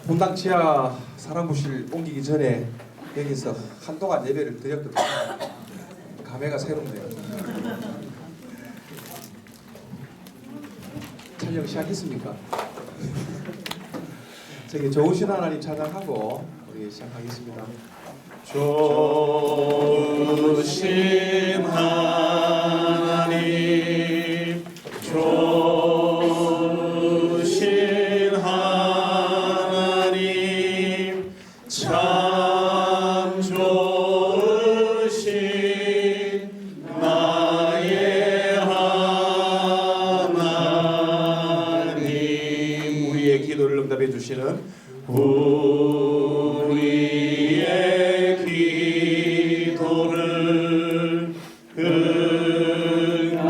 본당 지하 사람부실 옮기기 전에 여기서 한동안 예배를 드렸거든요. 감회가 새롭네요. 촬영 시작했습니까? 저기 좋으신 하나님 찬양하고 우리 시작하겠습니다. 좋으신 하나님, 좋으신 하나님, 참 좋으신 나의 하나님. 우리의 기도를 응답해 주시는 우리의 기도를 응답해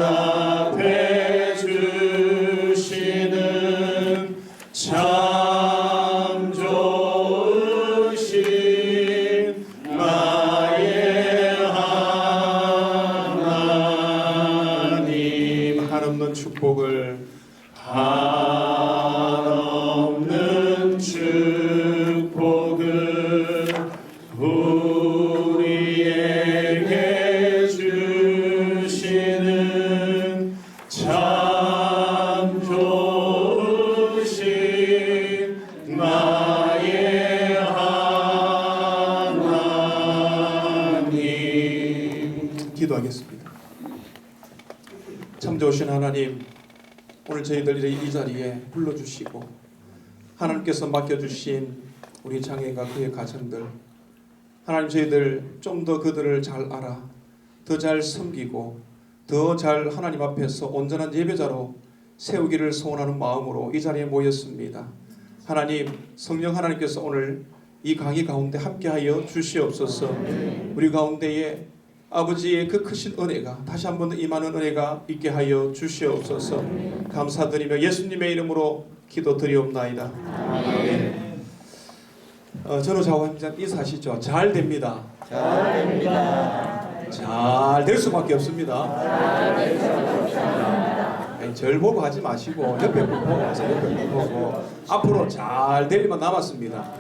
주시는 참 좋으신 나의 하나님. 한없는 축복을 한없는 축복을 우리에게 주시는 참 좋으신 나의 하나님. 기도하겠습니다. 참 좋으신 하나님, 오늘 저희들 이 자리에 불러주시고 하나님께서 맡겨주신 우리 장애인과 그의 가정들, 하나님 저희들 좀 더 그들을 잘 알아 더 잘 섬기고 더 잘 하나님 앞에서 온전한 예배자로 세우기를 소원하는 마음으로 이 자리에 모였습니다. 하나님, 성령 하나님께서 오늘 이 강의 가운데 함께하여 주시옵소서. 우리 가운데에 아버지의 그 크신 은혜가 다시 한번 임하는 은혜가 있게 하여 주시옵소서. 감사드리며 예수님의 이름으로 기도드리옵나이다. 아멘. 전우좌우 인사하시죠. 잘 됩니다. 잘 됩니다. 잘 될 수밖에 없습니다. 아니, 절 보고 하지 마시고 옆에 분 보고 하세요. 옆에 분 보고 앞으로 잘 될 일만 남았습니다.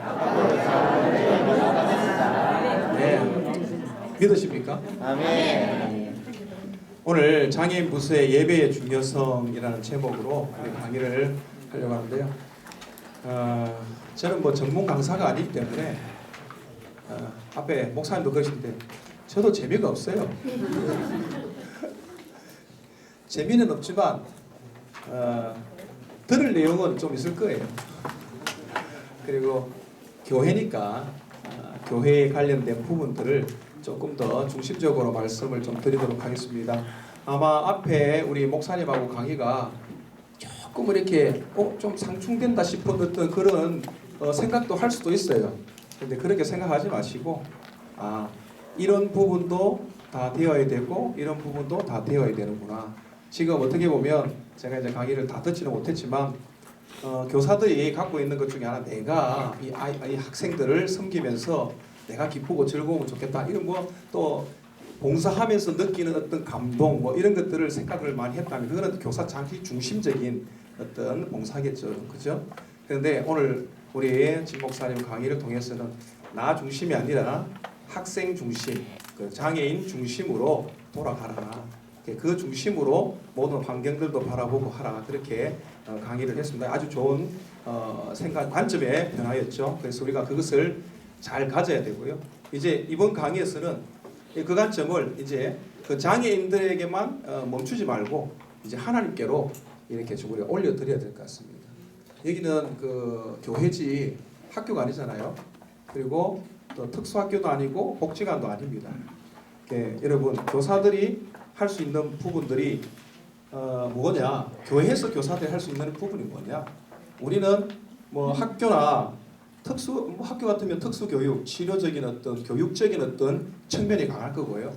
네. 믿으십니까? 아멘. 오늘 장애인 부서의 예배의 중요성이라는 제목으로 강의를 하려고 하는데요. 저는 뭐 전문 강사가 아니기 때문에 앞에 목사님도 그러신데 저도 재미가 없어요. 재미는 없지만 들을 내용은 좀 있을 거예요. 그리고 교회니까 교회에 관련된 부분들을 조금 더 중심적으로 말씀을 좀 드리도록 하겠습니다. 아마 앞에 우리 목사님하고 강의가 조금 이렇게 좀 상충된다 싶었던 그런 생각도 할 수도 있어요. 근데 그렇게 생각하지 마시고 이런 부분도 다 되어야 되고 이런 부분도 다 되어야 되는구나. 지금 어떻게 보면 제가 이제 강의를 다 듣지는 못했지만 교사들이 갖고 있는 것 중에 하나, 내가 이 학생들을 섬기면서 내가 기쁘고 즐거우면 좋겠다, 이런 뭐 또 봉사하면서 느끼는 어떤 감동 뭐 이런 것들을 생각을 많이 했다면 그거는 교사 장기 중심적인 어떤 봉사겠죠, 그죠? 그런데 오늘 우리 진 목사님 강의를 통해서는 나 중심이 아니라 학생 중심, 그 장애인 중심으로 돌아가라. 그 중심으로 모든 환경들도 바라보고 하라. 그렇게 강의를 했습니다. 아주 좋은 생각, 관점의 변화였죠. 그래서 우리가 그것을 잘 가져야 되고요. 이제 이번 강의에서는 그 관점을 이제 그 장애인들에게만 멈추지 말고 이제 하나님께로 이렇게 좀 우리가 올려드려야 될 것 같습니다. 여기는 그 교회지 학교가 아니잖아요. 그리고 또 특수학교도 아니고 복지관도 아닙니다. 여러분, 교사들이 할 수 있는 부분들이 뭐냐? 교회에서 교사들이 할 수 있는 부분이 뭐냐? 우리는 뭐 학교나 학교 같으면 특수교육, 치료적인 어떤 교육적인 어떤 측면이 강할 거고요.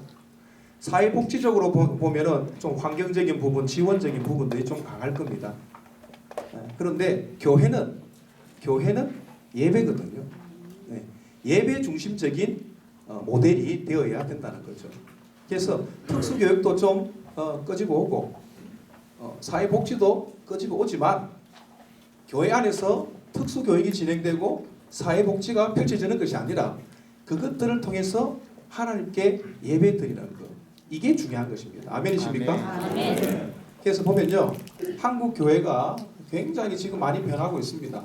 사회복지적으로 보면은 좀 환경적인 부분, 지원적인 부분들이 좀 강할 겁니다. 그런데 교회는 예배거든요. 예배 중심적인 모델이 되어야 된다는 거죠. 그래서 특수교육도 좀 꺼지고 오고 사회복지도 꺼지고 오지만 교회 안에서 특수교육이 진행되고 사회복지가 펼쳐지는 것이 아니라 그것들을 통해서 하나님께 예배드리는 것, 이게 중요한 것입니다. 아멘이십니까? 아멘. 그래서 보면요, 한국 교회가 굉장히 지금 많이 변하고 있습니다.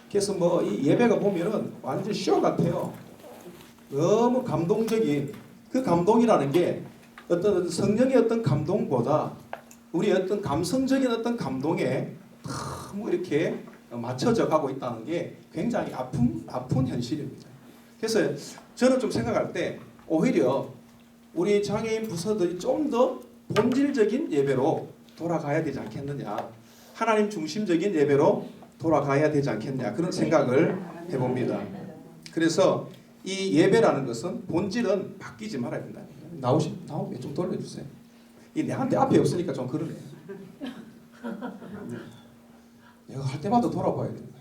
그래서 뭐 이 예배가 보면은 완전 쇼 같아요. 너무 감동적인, 그 감동이라는 게 어떤 성령의 어떤 감동보다 우리 어떤 감성적인 어떤 감동에 너무 이렇게 맞춰져 가고 있다는 게 굉장히 아픈 현실입니다. 그래서 저는 좀 생각할 때 오히려 우리 장애인 부서들이 좀 더 본질적인 예배로 돌아가야 되지 않겠느냐, 하나님 중심적인 예배로 돌아가야 되지 않겠냐, 그런 생각을 해봅니다. 그래서 이 예배라는 것은 본질은 바뀌지 말아야 된다. 나오면 좀 돌려주세요. 이 내한테 앞에 없으니까 좀 그러네. 내가 할 때마다 돌아봐야 된다.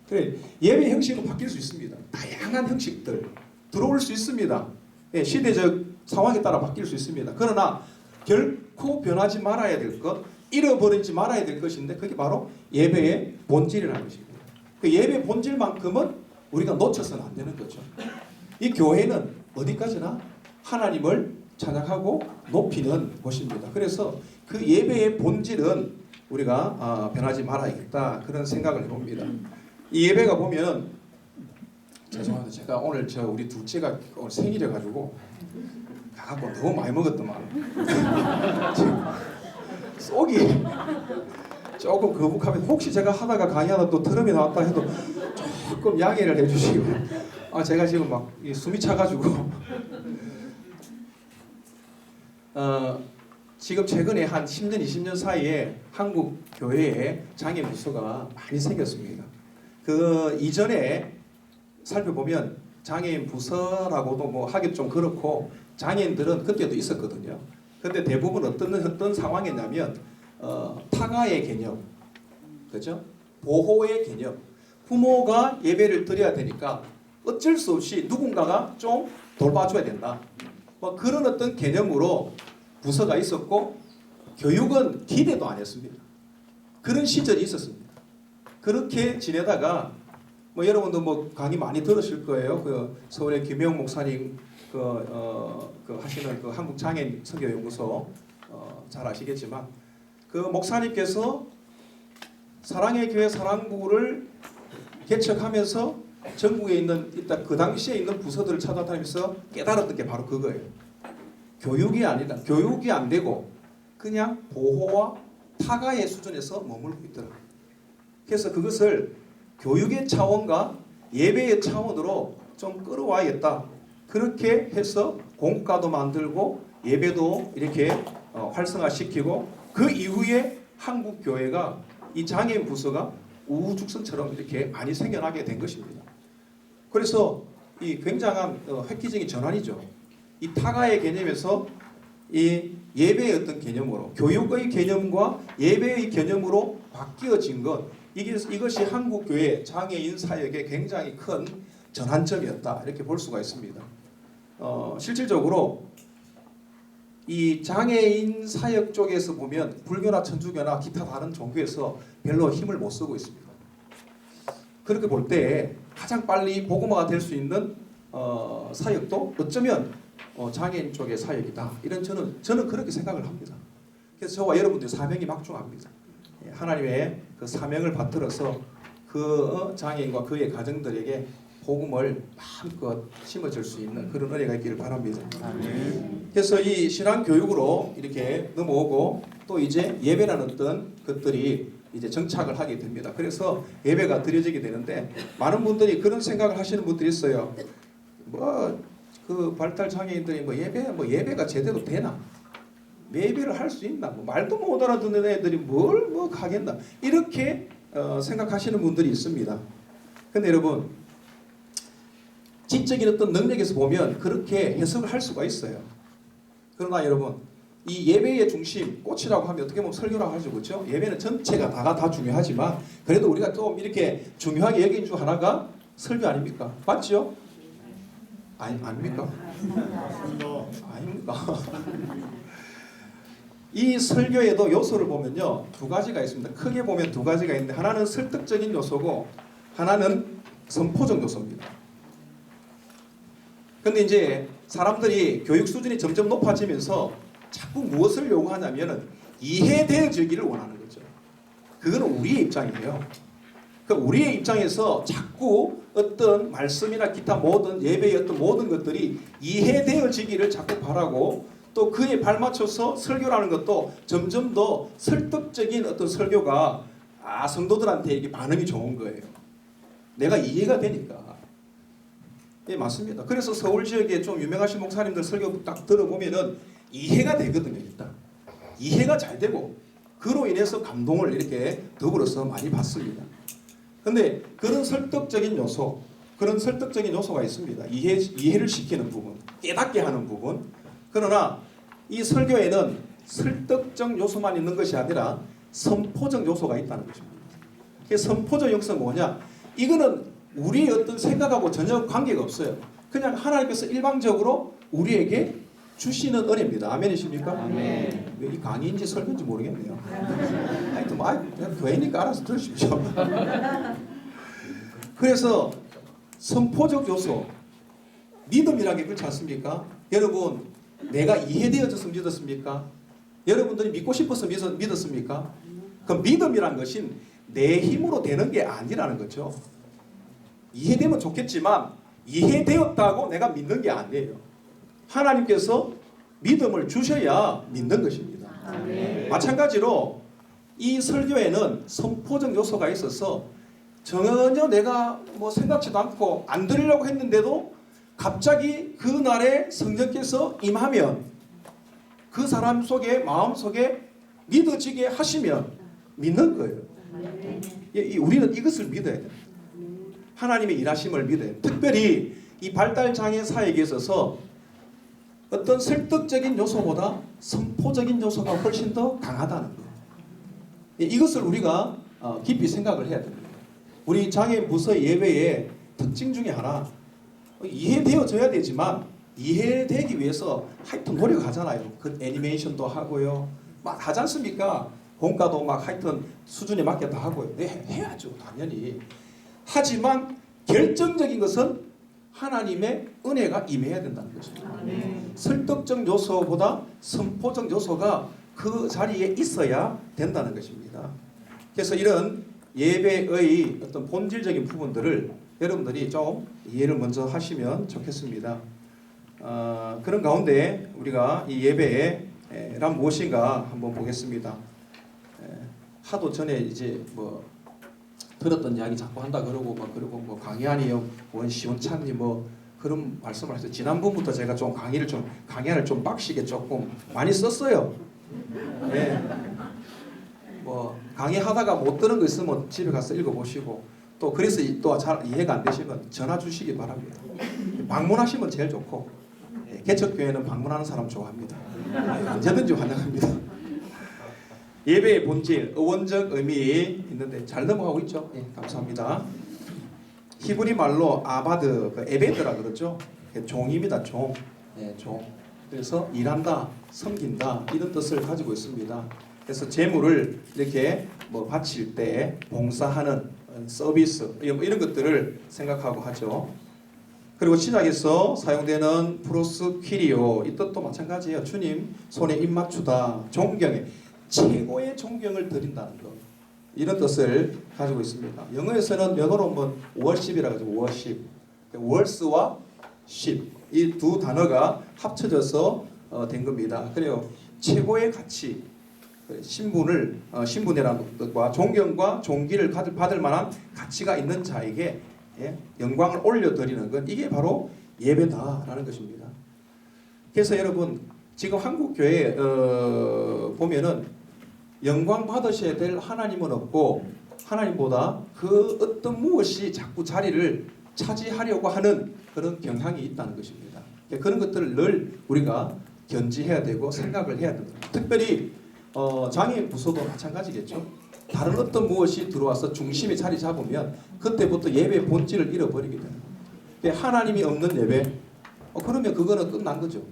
그래, 예배 형식은 바뀔 수 있습니다. 다양한 형식들 들어올 수 있습니다. 예, 시대적 상황에 따라 바뀔 수 있습니다. 그러나 결코 변하지 말아야 될 것, 잃어버리지 말아야 될 것인데 그게 바로 예배의 본질이라는 것입니다. 그 예배 본질만큼은 우리가 놓쳐서는 안 되는 거죠. 이 교회는 어디까지나 하나님을 찬양하고 높이는 곳입니다. 그래서 그 예배의 본질은 우리가 변하지 말아야겠다, 그런 생각을 해봅니다. 이 예배가 보면, 죄송합니다. 제가 오늘 우리 둘째가 오늘 생일에 가지고 가갖고 너무 많이 먹었더만 속이 조금 거북하면, 혹시 제가 하다가 강의하다 또 트럼이 나왔다 해도 조금 양해를 해주시고, 제가 지금 막 숨이 차가지고 지금 최근에 한 10년 20년 사이에 한국 교회에 장애인 부서가 많이 생겼습니다. 그 이전에 살펴보면 장애인 부서라고도 뭐 하기 좀 그렇고, 장애인들은 그때도 있었거든요. 근데 대부분 어떤 상황이냐면 타가의 개념, 그죠? 보호의 개념. 부모가 예배를 드려야 되니까 어쩔 수 없이 누군가가 좀 돌봐줘야 된다, 뭐 그런 어떤 개념으로 부서가 있었고, 교육은 기대도 안 했습니다. 그런 시절이 있었습니다. 그렇게 지내다가 뭐 여러분도 뭐 강의 많이 들으실 거예요. 그 서울의 김영 목사님 그 하시는 그 한국 장애인 선교연구소 잘 아시겠지만, 그 목사님께서 사랑의 교회 사랑부를 개척하면서 전국에 있는 일단 그 당시에 있는 부서들을 찾아다니면서 깨달았던 게 바로 그거예요. 교육이 아니라, 교육이 안 되고 그냥 보호와 타가의 수준에서 머물고 있더라. 그래서 그것을 교육의 차원과 예배의 차원으로 좀 끌어와야겠다. 그렇게 해서 공과도 만들고 예배도 이렇게 활성화시키고, 그 이후에 한국 교회가 이 장애인 부서가 우후죽순처럼 이렇게 많이 생겨나게 된 것입니다. 그래서 이 굉장한 획기적인 전환이죠. 이 타가의 개념에서 이 예배의 어떤 개념으로, 교육의 개념과 예배의 개념으로 바뀌어진 것, 이것이 한국 교회 장애인 사역의 굉장히 큰 전환점이었다, 이렇게 볼 수가 있습니다. 실질적으로 이 장애인 사역 쪽에서 보면 불교나 천주교나 기타 다른 종교에서 별로 힘을 못 쓰고 있습니다. 그렇게 볼 때 가장 빨리 복음화가 될 수 있는 사역도 어쩌면 장애인 쪽의 사역이다, 이런 저는 그렇게 생각을 합니다. 그래서 저와 여러분들 사명이 막중합니다. 하나님의 그 사명을 받들어서 그 장애인과 그의 가정들에게 복음을 마음껏 심어줄 수 있는 그런 은혜가 있기를 바랍니다. 그래서 이 신앙 교육으로 이렇게 넘어오고, 또 이제 예배라는 어떤 것들이 이제 정착을 하게 됩니다. 그래서 예배가 드려지게 되는데, 많은 분들이 그런 생각을 하시는 분들이 있어요. 그 발달 장애인들이 예배가 제대로 되나? 예배를 할 수 있나? 말도 못 알아듣는 애들이 뭘 하겠나? 이렇게 생각하시는 분들이 있습니다. 근데 여러분, 지적인 어떤 능력에서 보면 그렇게 해석을 할 수가 있어요. 그러나 여러분, 이 예배의 중심, 꽃이라고 하면 어떻게 보면 설교라고 하죠, 그렇죠? 예배는 전체가 다 중요하지만, 그래도 우리가 좀 이렇게 중요하게 여긴 중 하나가 설교 아닙니까? 맞죠? 아닙니까? 아닙니까? 이 설교에도 요소를 보면요, 두 가지가 있습니다. 크게 보면 두 가지가 있는데 하나는 설득적인 요소고 하나는 선포적 요소입니다. 근데 이제 사람들이 교육 수준이 점점 높아지면서 자꾸 무엇을 요구하냐면은 이해되어지기를 원하는 거죠. 그거는 우리의 입장이에요. 그 우리의 입장에서 자꾸 어떤 말씀이나 기타 모든 예배의 어떤 모든 것들이 이해되어지기를 자꾸 바라고, 또 그에 발맞춰서 설교라는 것도 점점 더 설득적인 어떤 설교가 성도들한테 이게 반응이 좋은 거예요. 내가 이해가 되니까. 예, 맞습니다. 그래서 서울 지역에 좀 유명하신 목사님들 설교 딱 들어보면은 이해가 되거든요. 일단 이해가 잘 되고 그로 인해서 감동을 이렇게 더불어서 많이 받습니다. 근데 그런 설득적인 요소, 그런 설득적인 요소가 있습니다. 이해를 시키는 부분, 깨닫게 하는 부분. 그러나 이 설교에는 설득적 요소만 있는 것이 아니라 선포적 요소가 있다는 것입니다. 그 선포적 요소는 뭐냐? 이거는 우리의 어떤 생각하고 전혀 관계가 없어요. 그냥 하나님께서 일방적으로 우리에게 주시는 은혜입니다. 아멘이십니까? 아멘. 이 강의인지 설교인지 모르겠네요. 하여튼 뭐 그냥 교회니까 알아서 들으십시오. 그래서 선포적 요소, 믿음이라는 게 그렇지 않습니까? 여러분, 내가 이해되어져서 믿었습니까? 여러분들이 믿고 싶어서 믿었습니까? 그 믿음이란 것은 내 힘으로 되는 게 아니라는 거죠. 이해되면 좋겠지만 이해되었다고 내가 믿는 게 아니에요. 하나님께서 믿음을 주셔야 믿는 것입니다. 아멘. 마찬가지로 이 설교에는 선포적 요소가 있어서 전혀 내가 뭐 생각지도 않고 안 들으려고 했는데도 갑자기 그날에 성령께서 임하면 그 사람 속에 마음 속에 믿어지게 하시면 믿는 거예요. 우리는 이것을 믿어야 돼요. 하나님의 일하심을 믿어야 돼요. 특별히 이 발달장애 사역에 있어서 어떤 설득적인 요소보다 선포적인 요소가 훨씬 더 강하다는 거예요. 이것을 우리가 깊이 생각을 해야 됩니다. 우리 장애 부서 예배의 특징 중에 하나, 이해되어져야 되지만 이해되기 위해서 하여튼 노력하잖아요. 그 애니메이션도 하고요. 막 하지 않습니까? 공과도 막 하여튼 수준에 맞게 다 하고요. 네, 해야죠. 당연히. 하지만 결정적인 것은 하나님의 은혜가 임해야 된다는 것입니다. 설득적 요소보다 선포적 요소가 그 자리에 있어야 된다는 것입니다. 그래서 이런 예배의 어떤 본질적인 부분들을 여러분들이 좀 이해를 먼저 하시면 좋겠습니다. 그런 가운데 우리가 이 예배란 무엇인가 한번 보겠습니다. 하도 전에 이제 뭐 들었던 이야기 자꾸 한다 그러고 뭐 강의안이요, 원시원찬이 뭐 그런 말씀을 하셔서 지난번부터 제가 좀 강의안을 좀 빡시게 조금 많이 썼어요. 네. 뭐 강의하다가 못 들은 거 있으면 집에 가서 읽어보시고, 또 그래서 또 잘 이해가 안 되시면 전화 주시기 바랍니다. 방문하시면 제일 좋고, 개척교회는 방문하는 사람 좋아합니다. 언제든지 환영합니다. 예배의 본질, 의원적 의미 있는데 잘 넘어가고 있죠? 예, 감사합니다. 히브리 말로 아바드, 에베드라 그러죠. 종입니다. 종. 예, 종. 그래서 일한다, 섬긴다 이런 뜻을 가지고 있습니다. 그래서 재물을 이렇게 뭐 바칠 때 봉사하는 서비스 이런 것들을 생각하고 하죠. 그리고 신약에서 사용되는 프로스퀴리오 이 뜻도 마찬가지예요. 주님 손에 입 맞추다, 존경에 최고의 존경을 드린다는 것, 이런 뜻을 가지고 있습니다. 영어에서는 영어로 뭐 worship이라고 하죠. worship. words와 ship 이 두 단어가 합쳐져서 된 겁니다. 그리고 최고의 가치, 신분이라는 뜻과 존경과 존귀를 받을 만한 가치가 있는 자에게 영광을 올려드리는 것, 이게 바로 예배다라는 것입니다. 그래서 여러분 지금 한국 교회 보면은 영광 받으셔야 될 하나님은 없고 하나님보다 그 어떤 무엇이 자꾸 자리를 차지하려고 하는 그런 경향이 있다는 것입니다. 그런 것들을 늘 우리가 견지해야 되고 생각을 해야 됩니다. 특별히 장애인 부서도 마찬가지겠죠. 다른 어떤 무엇이 들어와서 중심에 자리 잡으면 그때부터 예배의 본질을 잃어버리게 돼요. 하나님이 없는 예배, 그러면 그거는 끝난 거죠.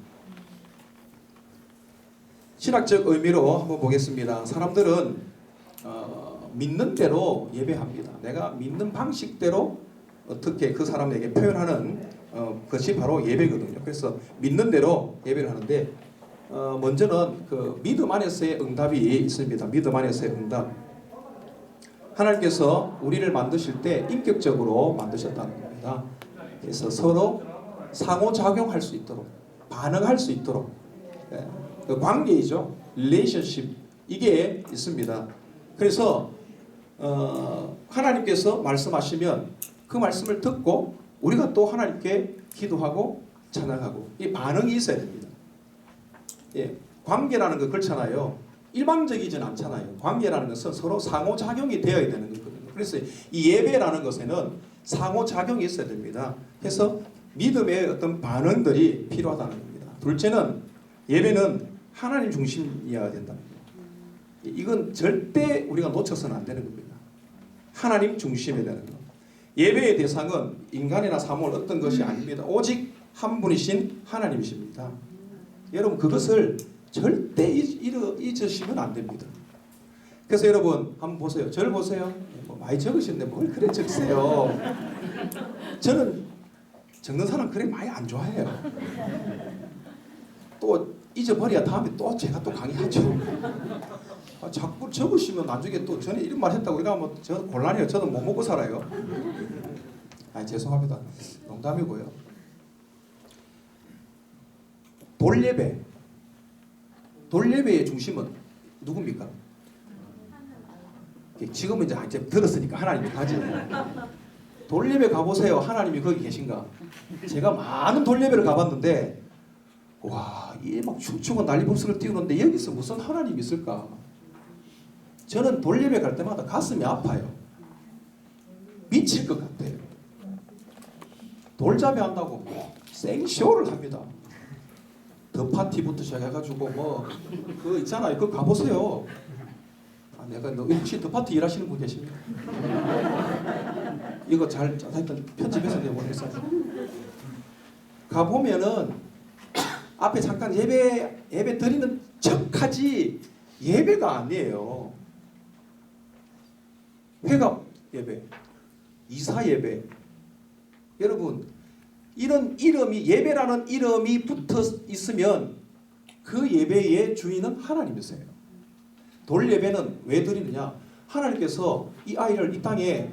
신학적 의미로 한번 보겠습니다. 사람들은 믿는 대로 예배합니다. 내가 믿는 방식대로 어떻게 그 사람에게 표현하는 것이 바로 예배거든요. 그래서 믿는 대로 예배를 하는데 먼저는 그 믿음 안에서의 응답이 있습니다. 믿음 안에서의 응답. 하나님께서 우리를 만드실 때 인격적으로 만드셨다는 겁니다. 그래서 서로 상호작용할 수 있도록, 반응할 수 있도록, 그 관계이죠. relationship 이게 있습니다. 그래서 하나님께서 말씀하시면 그 말씀을 듣고 우리가 또 하나님께 기도하고 찬양하고 이 반응이 있어야 됩니다. 예, 관계라는 거 그렇잖아요. 일방적이진 않잖아요. 관계라는 것은 서로 상호작용이 되어야 되는 거거든요. 그래서 이 예배라는 것에는 상호작용이 있어야 됩니다. 그래서 믿음의 어떤 반응들이 필요하다는 겁니다. 둘째는 예배는 하나님 중심이어야 된다는 거예요. 이건 절대 우리가 놓쳐서는 안 되는 겁니다. 하나님 중심이 되는 것. 예배의 대상은 인간이나 사물 어떤 것이 아닙니다. 오직 한 분이신 하나님이십니다. 여러분 그것을 절대 잊으시면 안 됩니다. 그래서 여러분 한번 보세요. 저를 보세요. 뭐 많이 적으시는데 뭘 그래 적으세요. 저는 적는 사람 그래 많이 안 좋아해요. 또 잊어버려야 다음에 또 제가 또 강의하죠. 자꾸 적으시면 나중에 또 전에 이런 말 했다고 우리가 뭐 저 곤란해요. 저도 못 먹고 살아요. 죄송합니다. 농담이고요. 돌예배의 중심은 누굽니까? 지금은 이제 들었으니까 하나님이 가지. 돌예배 가보세요. 하나님이 거기 계신가? 제가 많은 돌예배를 가봤는데 와, 이 막 춤추고 난리법석을 띄우는데 여기서 무슨 하나님이 있을까? 저는 돌예배 갈 때마다 가슴이 아파요. 미칠 것 같아요. 돌잡이 한다고 생쇼를 합니다. 더 파티부터 시작해가지고 뭐 그거 있잖아요. 그거 가보세요. 내가 혹시 더 파티 일하시는 분 계십니까? 이거 잘 하여튼 편집해서 내보내서 가보면은 앞에 잠깐 예배 드리는 척하지 예배가 아니에요. 회갑 예배, 이사 예배. 여러분 이런 이름이 예배라는 이름이 붙어 있으면 그 예배의 주인은 하나님이세요. 돌 예배는 왜 드리느냐? 하나님께서 이 아이를 이 땅에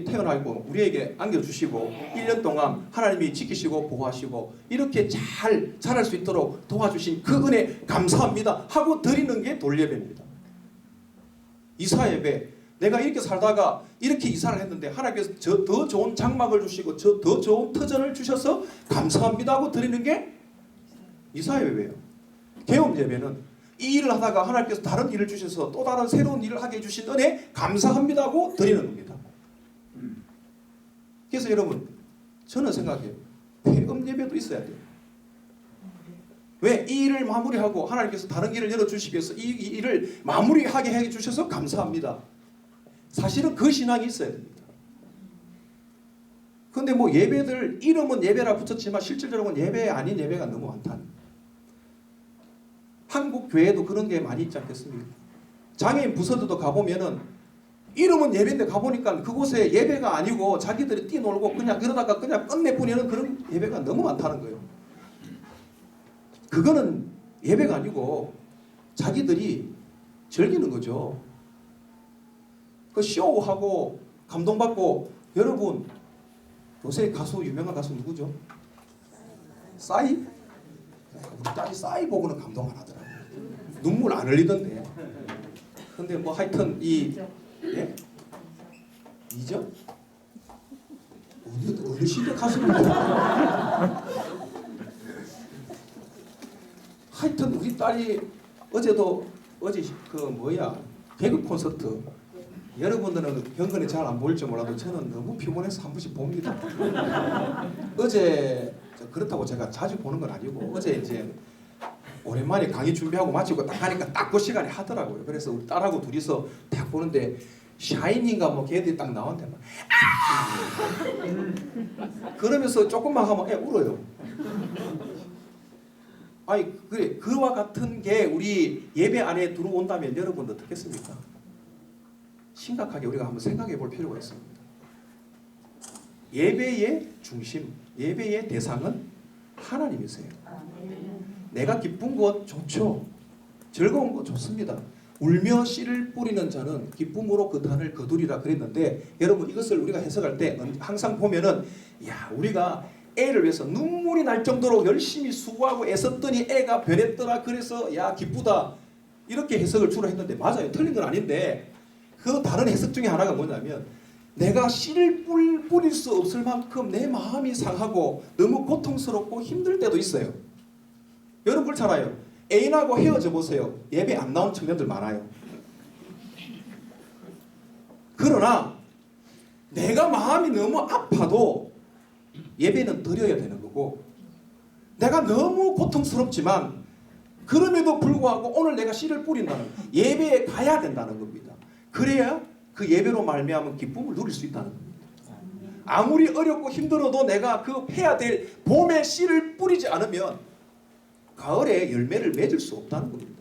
태어나고 우리에게 안겨주시고 1년 동안 하나님이 지키시고 보호하시고 이렇게 잘 자랄 수 있도록 도와주신 그 은혜 감사합니다 하고 드리는 게 돌 예배입니다. 이사 예배, 내가 이렇게 살다가 이렇게 이사를 했는데 하나님께서 저 더 좋은 장막을 주시고 저 더 좋은 터전을 주셔서 감사합니다 하고 드리는 게 이사 예배예요. 계엄 예배는 이 일을 하다가 하나님께서 다른 일을 주셔서 또 다른 새로운 일을 하게 해주신 은혜 감사합니다 하고 드리는 겁니다. 그래서 여러분 저는 생각해요. 폐업 예배도 있어야 돼요. 왜? 이 일을 마무리하고 하나님께서 다른 길을 열어주시기 위해서 이 일을 마무리하게 해주셔서 감사합니다. 사실은 그 신앙이 있어야 됩니다. 그런데 뭐 예배들 이름은 예배라 붙였지만 실질적으로는 예배 아닌 예배가 너무 많다는. 한국 교회도 그런 게 많이 있지 않겠습니까? 장애인 부서들도 가보면은 이름은 예배인데 가보니까 그곳에 예배가 아니고 자기들이 뛰놀고 그냥 그러다가 그냥 끝내보내는 그런 예배가 너무 많다는 거예요. 그거는 예배가 아니고 자기들이 즐기는 거죠. 그 쇼하고 감동받고. 여러분 요새 유명한 가수 누구죠? 싸이? 우리 딸이 싸이 보고는 감동 안 하더라고요. 눈물 안 흘리던데. 근데 뭐 하여튼 예? 이죠? 어느 시대 가수입니까? 하여튼 우리 딸이 어제 개그 콘서트. 여러분들은 현관에 잘 안 보일지 몰라도 저는 너무 피곤해서 한 번씩 봅니다. 어제 그렇다고 제가 자주 보는 건 아니고 어제 이제 오랜만에 강의 준비하고 마치고 딱 하니까 딱 그 시간에 하더라고요. 그래서 우리 딸하고 둘이서 딱 보는데 샤이니인가 뭐 걔들이 딱 나왔는데 막 그러면서 조금만 하면 애 울어요. 아니 그래 그와 같은 게 우리 예배 안에 들어온다면 여러분 어떻겠습니까? 심각하게 우리가 한번 생각해 볼 필요가 있습니다. 예배의 중심, 예배의 대상은 하나님이세요. 내가 기쁜 것 좋죠. 즐거운 것 좋습니다. 울며 씨를 뿌리는 자는 기쁨으로 그 단을 거두리라 그랬는데 여러분 이것을 우리가 해석할 때 항상 보면은 야 우리가 애를 위해서 눈물이 날 정도로 열심히 수고하고 애썼더니 애가 변했더라 그래서 야 기쁘다 이렇게 해석을 주로 했는데 맞아요. 틀린 건 아닌데 그 다른 해석 중에 하나가 뭐냐면 내가 씨를 뿌릴 수 없을 만큼 내 마음이 상하고 너무 고통스럽고 힘들 때도 있어요. 여러분 그렇잖아요. 애인하고 헤어져 보세요. 예배 안 나온 청년들 많아요. 그러나 내가 마음이 너무 아파도 예배는 드려야 되는 거고 내가 너무 고통스럽지만 그럼에도 불구하고 오늘 내가 씨를 뿌린다는 예배에 가야 된다는 겁니다. 그래야 그 예배로 말미암은 기쁨을 누릴 수 있다는 겁니다. 아무리 어렵고 힘들어도 내가 그 해야 될 봄에 씨를 뿌리지 않으면 가을에 열매를 맺을 수 없다는 겁니다.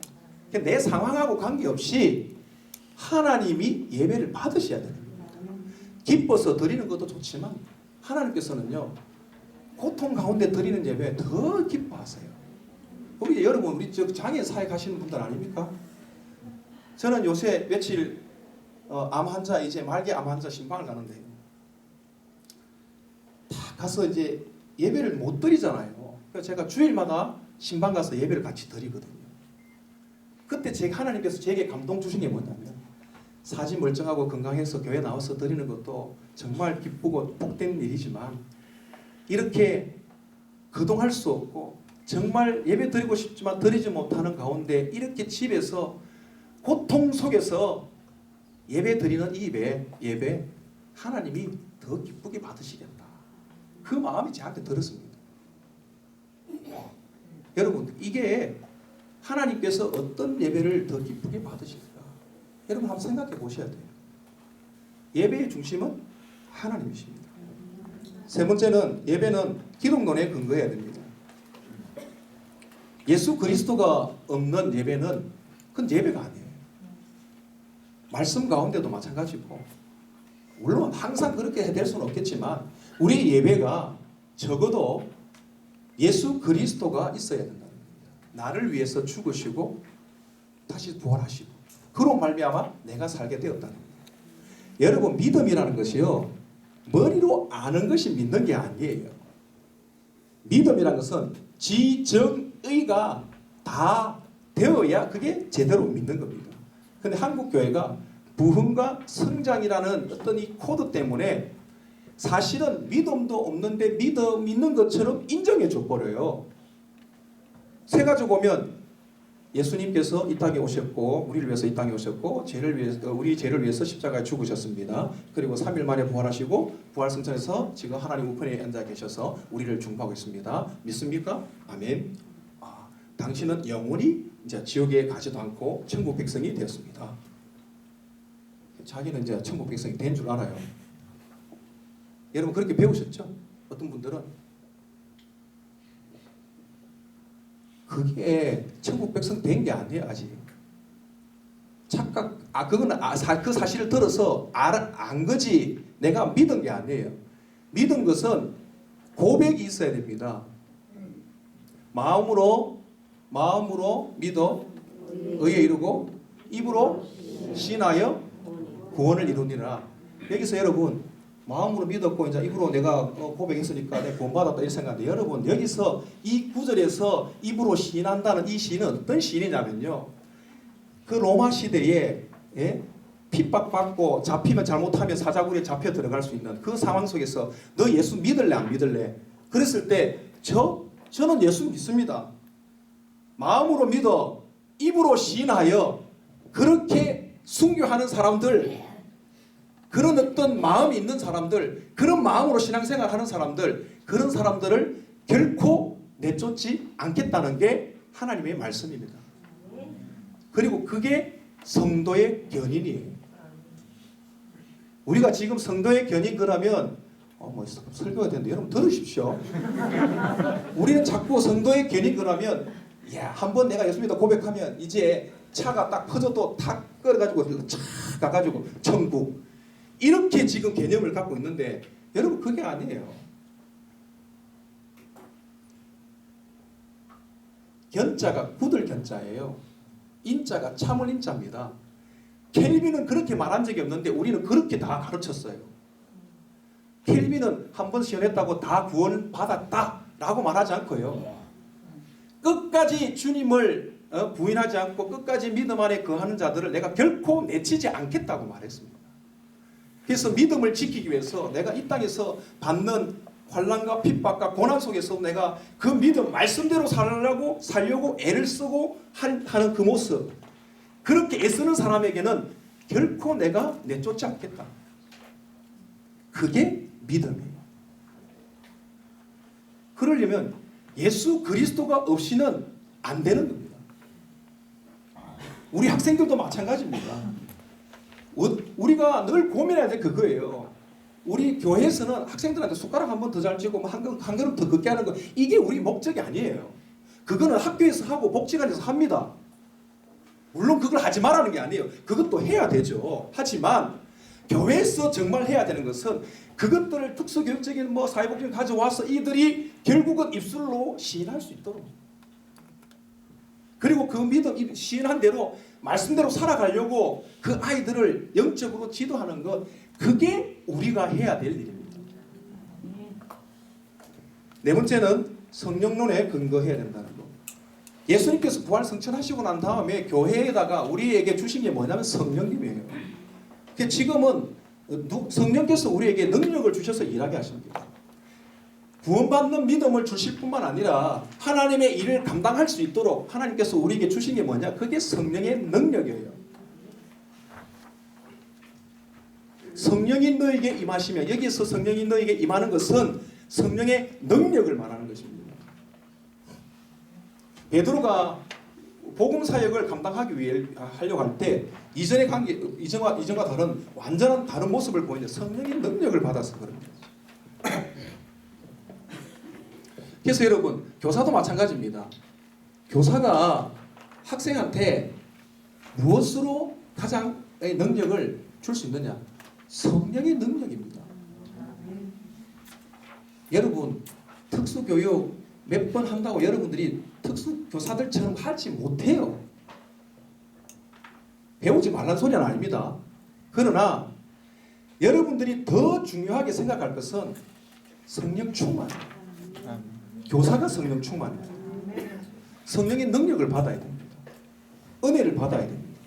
내 상황하고 관계없이 하나님이 예배를 받으셔야 되는 겁니다. 기뻐서 드리는 것도 좋지만 하나님께서는요 고통 가운데 드리는 예배 더 기뻐하세요. 우리 여러분 우리 장애 사역 하시는 분들 아닙니까? 저는 요새 며칠 암 환자 이제 말기 암 환자 신방을 가는데 다 가서 이제 예배를 못 드리잖아요. 그래서 제가 주일마다 신방 가서 예배를 같이 드리거든요. 그때 제가 하나님께서 제게 감동 주신 게 뭐냐면 사지 멀쩡하고 건강해서 교회 나와서 드리는 것도 정말 기쁘고 복된 일이지만 이렇게 거동할 수 없고 정말 예배 드리고 싶지만 드리지 못하는 가운데 이렇게 집에서 고통 속에서 예배 드리는 이 예배 하나님이 더 기쁘게 받으시겠다. 그 마음이 저한테 들었습니다. 여러분 이게 하나님께서 어떤 예배를 더 기쁘게 받으실까? 여러분 한번 생각해 보셔야 돼요. 예배의 중심은 하나님이십니다. 세 번째는 예배는 기독론에 근거해야 됩니다. 예수 그리스도가 없는 예배는 그건 예배가 아니에요. 말씀 가운데도 마찬가지고 물론 항상 그렇게 될 수는 없겠지만 우리 예배가 적어도 예수 그리스도가 있어야 된다는 겁니다. 나를 위해서 죽으시고 다시 부활하시고 그로 말미암아 내가 살게 되었다는 겁니다. 여러분 믿음이라는 것이요 머리로 아는 것이 믿는 게 아니에요. 믿음이라는 것은 지정의가 다 되어야 그게 제대로 믿는 겁니다. 근데 한국 교회가 부흥과 성장이라는 어떤 이 코드 때문에 사실은 믿음도 없는데 믿는 것처럼 인정해 줘 버려요. 세 가지 보면 예수님께서 이 땅에 오셨고 우리를 위해서 이 땅에 오셨고 우리 죄를 위해서 십자가에 죽으셨습니다. 그리고 3일 만에 부활하시고 부활승천에서 지금 하나님 우편에 앉아 계셔서 우리를 중보하고 있습니다. 믿습니까? 아멘. 당신은 영원히 이제 지옥에 가지도 않고 천국 백성이 되었습니다. 자기는 이제 천국 백성이 된 줄 알아요. 여러분 그렇게 배우셨죠? 어떤 분들은 그게 천국 백성 된 게 아니에요. 아직 착각 그거는 그 사실을 들어서 안 거지 내가 믿은 게 아니에요. 믿은 것은 고백이 있어야 됩니다. 마음으로 믿어 의에 이르고 입으로 신하여 구원을 이루니라. 여기서 여러분 마음으로 믿었고 이제 입으로 내가 고백했으니까 내가 구원받았다 이 생각인데 여러분 여기서 이 구절에서 입으로 시인한다는 이 시인은 어떤 시인이냐면요. 그 로마 시대에 핍박받고 잡히면 잘못하면 사자굴에 잡혀 들어갈 수 있는 그 상황 속에서 너 예수 믿을래 안 믿을래? 그랬을 때 저는 예수 믿습니다. 마음으로 믿어 입으로 시인하여 그렇게 순교하는 사람들 그런 어떤 마음이 있는 사람들 그런 마음으로 신앙생활 하는 사람들 그런 사람들을 결코 내쫓지 않겠다는 게 하나님의 말씀입니다. 그리고 그게 성도의 견인이에요. 우리가 지금 성도의 견인 그러면 설교가 되는데 여러분 들으십시오. 우리는 자꾸 성도의 견인 그러면 야, 한번 내가 예수 믿어 고백하면 이제 차가 딱 퍼져도 탁 끌어가지고 착 가가지고 천국, 이렇게 지금 개념을 갖고 있는데 여러분 그게 아니에요. 견자가 굳을 견자예요. 인자가 참을 인자입니다. 켈빈은 그렇게 말한 적이 없는데 우리는 그렇게 다 가르쳤어요. 켈빈은 한 번 시험했다고 다 구원 받았다 라고 말하지 않고요. 끝까지 주님을 부인하지 않고 끝까지 믿음 안에 거하는 자들을 내가 결코 내치지 않겠다고 말했습니다. 그래서 믿음을 지키기 위해서 내가 이 땅에서 받는 환난과 핍박과 고난 속에서 내가 그 믿음 말씀대로 살려고 애를 쓰고 하는 그 모습, 그렇게 애쓰는 사람에게는 결코 내가 내쫓지 않겠다. 그게 믿음이에요. 그러려면 예수 그리스도가 없이는 안 되는 겁니다. 우리 학생들도 마찬가지입니다. 우리가 늘 고민해야 될 그거예요. 우리 교회에서는 학생들한테 숟가락 한 번 더 잘 쥐고 한 걸음 더 걷게 하는 거, 이게 우리 목적이 아니에요. 그거는 학교에서 하고 복지관에서 합니다. 물론 그걸 하지 말라는 게 아니에요. 그것도 해야 되죠. 하지만 교회에서 정말 해야 되는 것은 그것들을 특수교육적인 사회복지를 가져와서 이들이 결국은 입술로 시인할 수 있도록, 그리고 그 믿음 시인한 대로 말씀대로 살아가려고 그 아이들을 영적으로 지도하는 것, 그게 우리가 해야 될 일입니다. 네 번째는 성령론에 근거해야 된다는 것. 예수님께서 부활 성천하시고 난 다음에 교회에다가 우리에게 주신 게 뭐냐면 성령님이에요. 지금은 성령께서 우리에게 능력을 주셔서 일하게 하십니다. 구원받는 믿음을 주실 뿐만 아니라 하나님의 일을 감당할 수 있도록 하나님께서 우리에게 주신 게 뭐냐? 그게 성령의 능력이에요. 성령이 너에게 임하시면, 여기서 성령이 너에게 임하는 것은 성령의 능력을 말하는 것입니다. 베드로가 복음 사역을 감당하기 위해 하려고 할 때 이전의 관계, 이전과 다른 완전한 다른 모습을 보이는데 성령의 능력을 받아서 그런 거죠. 그래서 여러분, 교사도 마찬가지입니다. 교사가 학생한테 무엇으로 가장 능력을 줄 수 있느냐? 성령의 능력입니다. 여러분, 특수교육 몇 번 한다고 여러분들이 특수교사들처럼 하지 못해요. 배우지 말라는 소리는 아닙니다. 그러나 여러분들이 더 중요하게 생각할 것은 성령 충만. 교사가 성령 충만입니다. 성령의 능력을 받아야 됩니다. 은혜를 받아야 됩니다.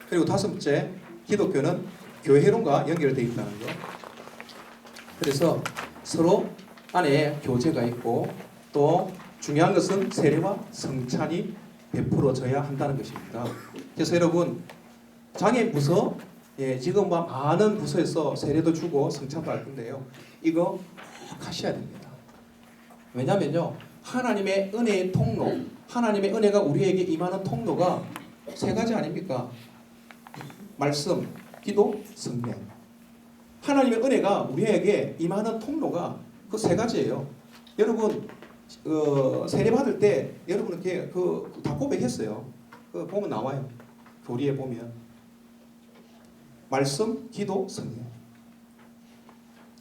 그리고 다섯 번째, 기독교는 교회론과 연결되어 있다는 것. 그래서 서로 안에 교제가 있고 또 중요한 것은 세례와 성찬이 베풀어져야 한다는 것입니다. 그래서 여러분, 장애 부서, 지금 많은 부서에서 세례도 주고 성찬도 할 건데요. 이거 꼭 하셔야 됩니다. 왜냐면요, 하나님의 은혜의 통로, 하나님의 은혜가 우리에게 임하는 통로가 세 가지 아닙니까? 말씀, 기도, 성령. 하나님의 은혜가 우리에게 임하는 통로가 그 세 가지예요. 여러분, 세례 받을 때 여러분은 다 고백했어요. 보면 나와요. 교리에 보면 말씀, 기도, 성령.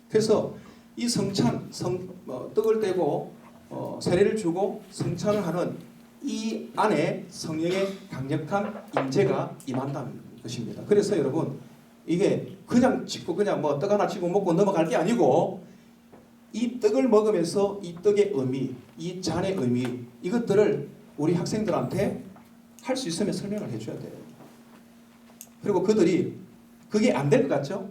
그래서 이 성찬, 떡을 떼고 세례를 주고 성찬을 하는 이 안에 성령의 강력한 임재가 임한다는 것입니다. 그래서 여러분, 이게 그냥 찍고 그냥 떡 하나 치고 먹고 넘어갈 게 아니고, 이 떡을 먹으면서 이 떡의 의미, 이 잔의 의미, 이것들을 우리 학생들한테 할 수 있으면 설명을 해줘야 돼요. 그리고 그들이 그게 안 될 것 같죠?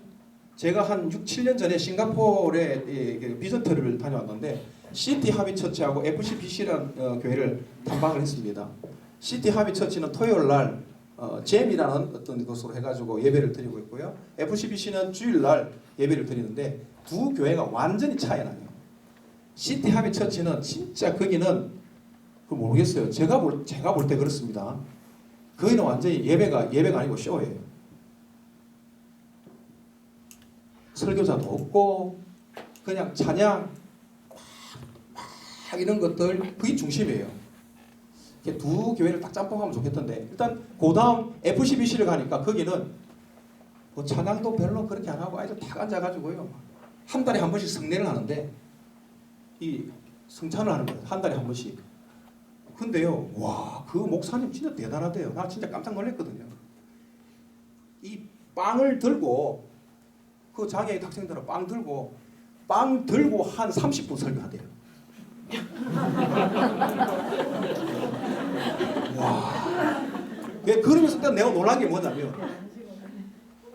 제가 한 6, 7년 전에 싱가포르에 비전터를 다녀왔는데 시티 하비처치하고 FCBC라는 교회를 탐방을 했습니다. 시티 하비처치는 토요일 날 잼이라는 어떤 것으로 해가지고 예배를 드리고 있고요. FCBC는 주일 날 예배를 드리는데 두 교회가 완전히 차이 나요. 시티 하비처치는 진짜 거기는 모르겠어요. 제가 볼 때 그렇습니다. 거기는 완전히 예배가 아니고 쇼예요. 설교자도 없고 그냥 찬양 이런 것들 그게 중심이에요. 이렇게 두 교회를 딱 짬뽕하면 좋겠던데 일단 그 다음 FCBC를 가니까 거기는 뭐 찬양도 별로 그렇게 안 하고 아이들 딱 앉아가지고요 한 달에 한 번씩 성례를 하는데 이 성찬을 하는 거예요. 한 달에 한 번씩. 근데요, 와, 그 목사님 진짜 대단하대요. 나 진짜 깜짝 놀랐거든요. 이 빵을 들고 그 장애인 학생들은 빵 들고 한 30분 설교하대요. 와, 왜 그러면서 또 내가 놀란 게 뭐냐면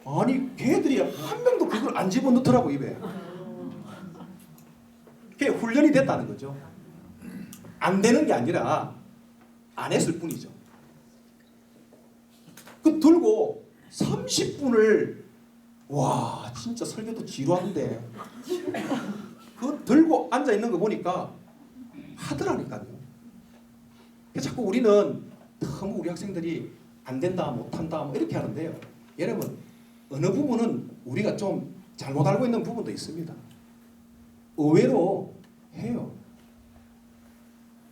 아니 걔들이 한 명도 그걸 안 집어넣더라고 입에. 그게 훈련이 됐다는 거죠. 안 되는 게 아니라 안 했을 뿐이죠. 그 들고 30분을 와 진짜 설교도 지루한데 그 들고 앉아 있는 거 보니까 하더라니까요. 자꾸 우리는 너무 우리 학생들이 안 된다 못한다 뭐 이렇게 하는데요. 여러분 어느 부분은 우리가 좀 잘못 알고 있는 부분도 있습니다. 의외로 해요.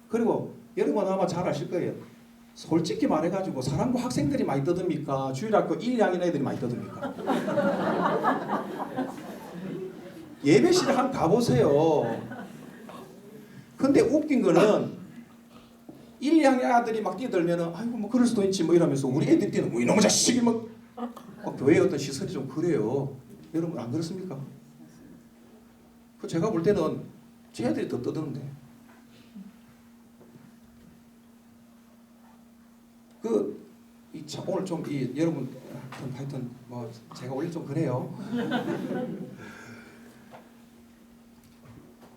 그리고 여러분 아마 잘 아실 거예요. 솔직히 말해가지고 사람과 학생들이 많이 떠듭니까? 주일학교 1, 2학년 애들이 많이 떠듭니까? 예배실에 한번 가보세요. 근데 웃긴 거는 1, 2학년 아들이 막 뛰어들면은 아이고 뭐 그럴 수도 있지 뭐 이러면서 우리 애들이 뛰는 뭐 이놈의 자식이 막 교회의 어떤 시선이 좀 그래요. 여러분 안 그렇습니까? 그 제가 볼 때는 제 애들이 더 떠드는데 오늘 좀 여러분 하여튼 뭐 제가 원래 좀 그래요.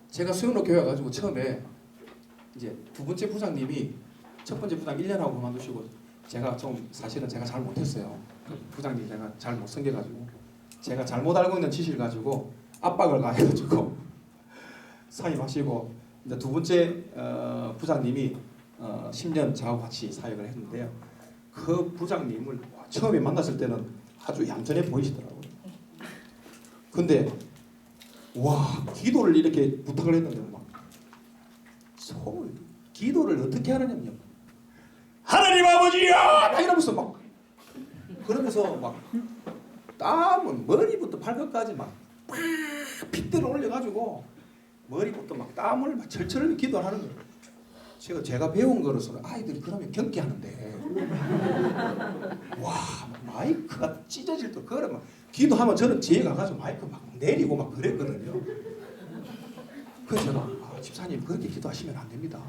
제가 수영로 교회 가지고 처음에 이제 두 번째 부장님이 첫 번째 부장 1년 하고 그만두시고 제가 좀 사실은 제가 잘 못했어요. 그 부장님 제가 잘 못 섬겨가지고 제가 잘못 알고 있는 지식을 가지고 압박을 가해가지고 사임하시고 이제 두 번째 부장님이 10년 저하고 같이 사역을 했는데요. 그 부장님을 처음에 만났을 때는 아주 얌전해 보이시더라고요. 근데 와 기도를 이렇게 부탁을 했는데 막 기도를 어떻게 하느냐면요. 하나님 아버지요! 막 이러면서 막 그러면서 막 땀은 머리부터 발끝까지 막 핏대를 올려가지고 머리부터 막 땀을 막 철철 기도하는 거예요. 제가 배운 거로서는 아이들이 그러면 경기하는데 와 마이크가 찢어질 때 그러면 기도하면 저는 뒤에 가가지고 마이크 막 내리고 막 그랬거든요. 그래서 제가 집사님 그렇게 기도하시면 안 됩니다.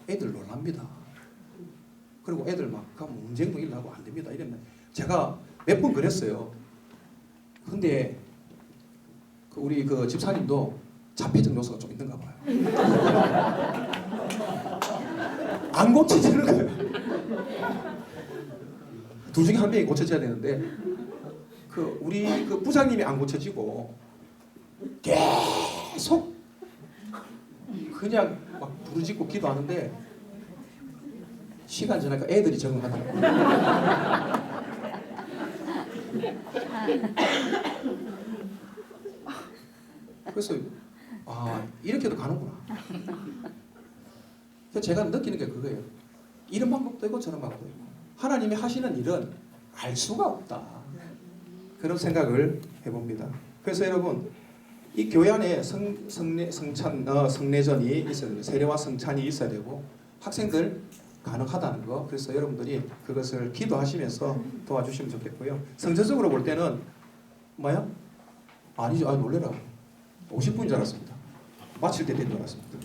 애들 놀랍니다. 그리고 애들 막 문쟁도 일하고 안 됩니다. 이러면 제가 몇 번 그랬어요. 근데 우리 그 집사님도 자폐적 요소가 좀 있는가 봐요. 안 고쳐지는 거예요. 둘 중에 한 명이 고쳐져야 되는데 우리 그 부장님이 안 고쳐지고 계속 그냥 막 부르짖고 기도하는데 시간 지나니까 애들이 적응하더라고요. 그래서 이렇게도 가는구나. 그래서 제가 느끼는 게 그거예요. 이런 방법도 있고 저런 방법도 있고 하나님이 하시는 일은 알 수가 없다. 그런 생각을 해봅니다. 그래서 여러분 이 교회 안에 성례전이 있어야 되고 세례와 성찬이 있어야 되고 학생들 가능하다는 거. 그래서 여러분들이 그것을 기도하시면서 도와주시면 좋겠고요. 성전적으로 볼 때는 뭐야? 아니죠. 놀래라. 50분인 줄 알았습니다. 마칠 때 된 줄 알았습니다.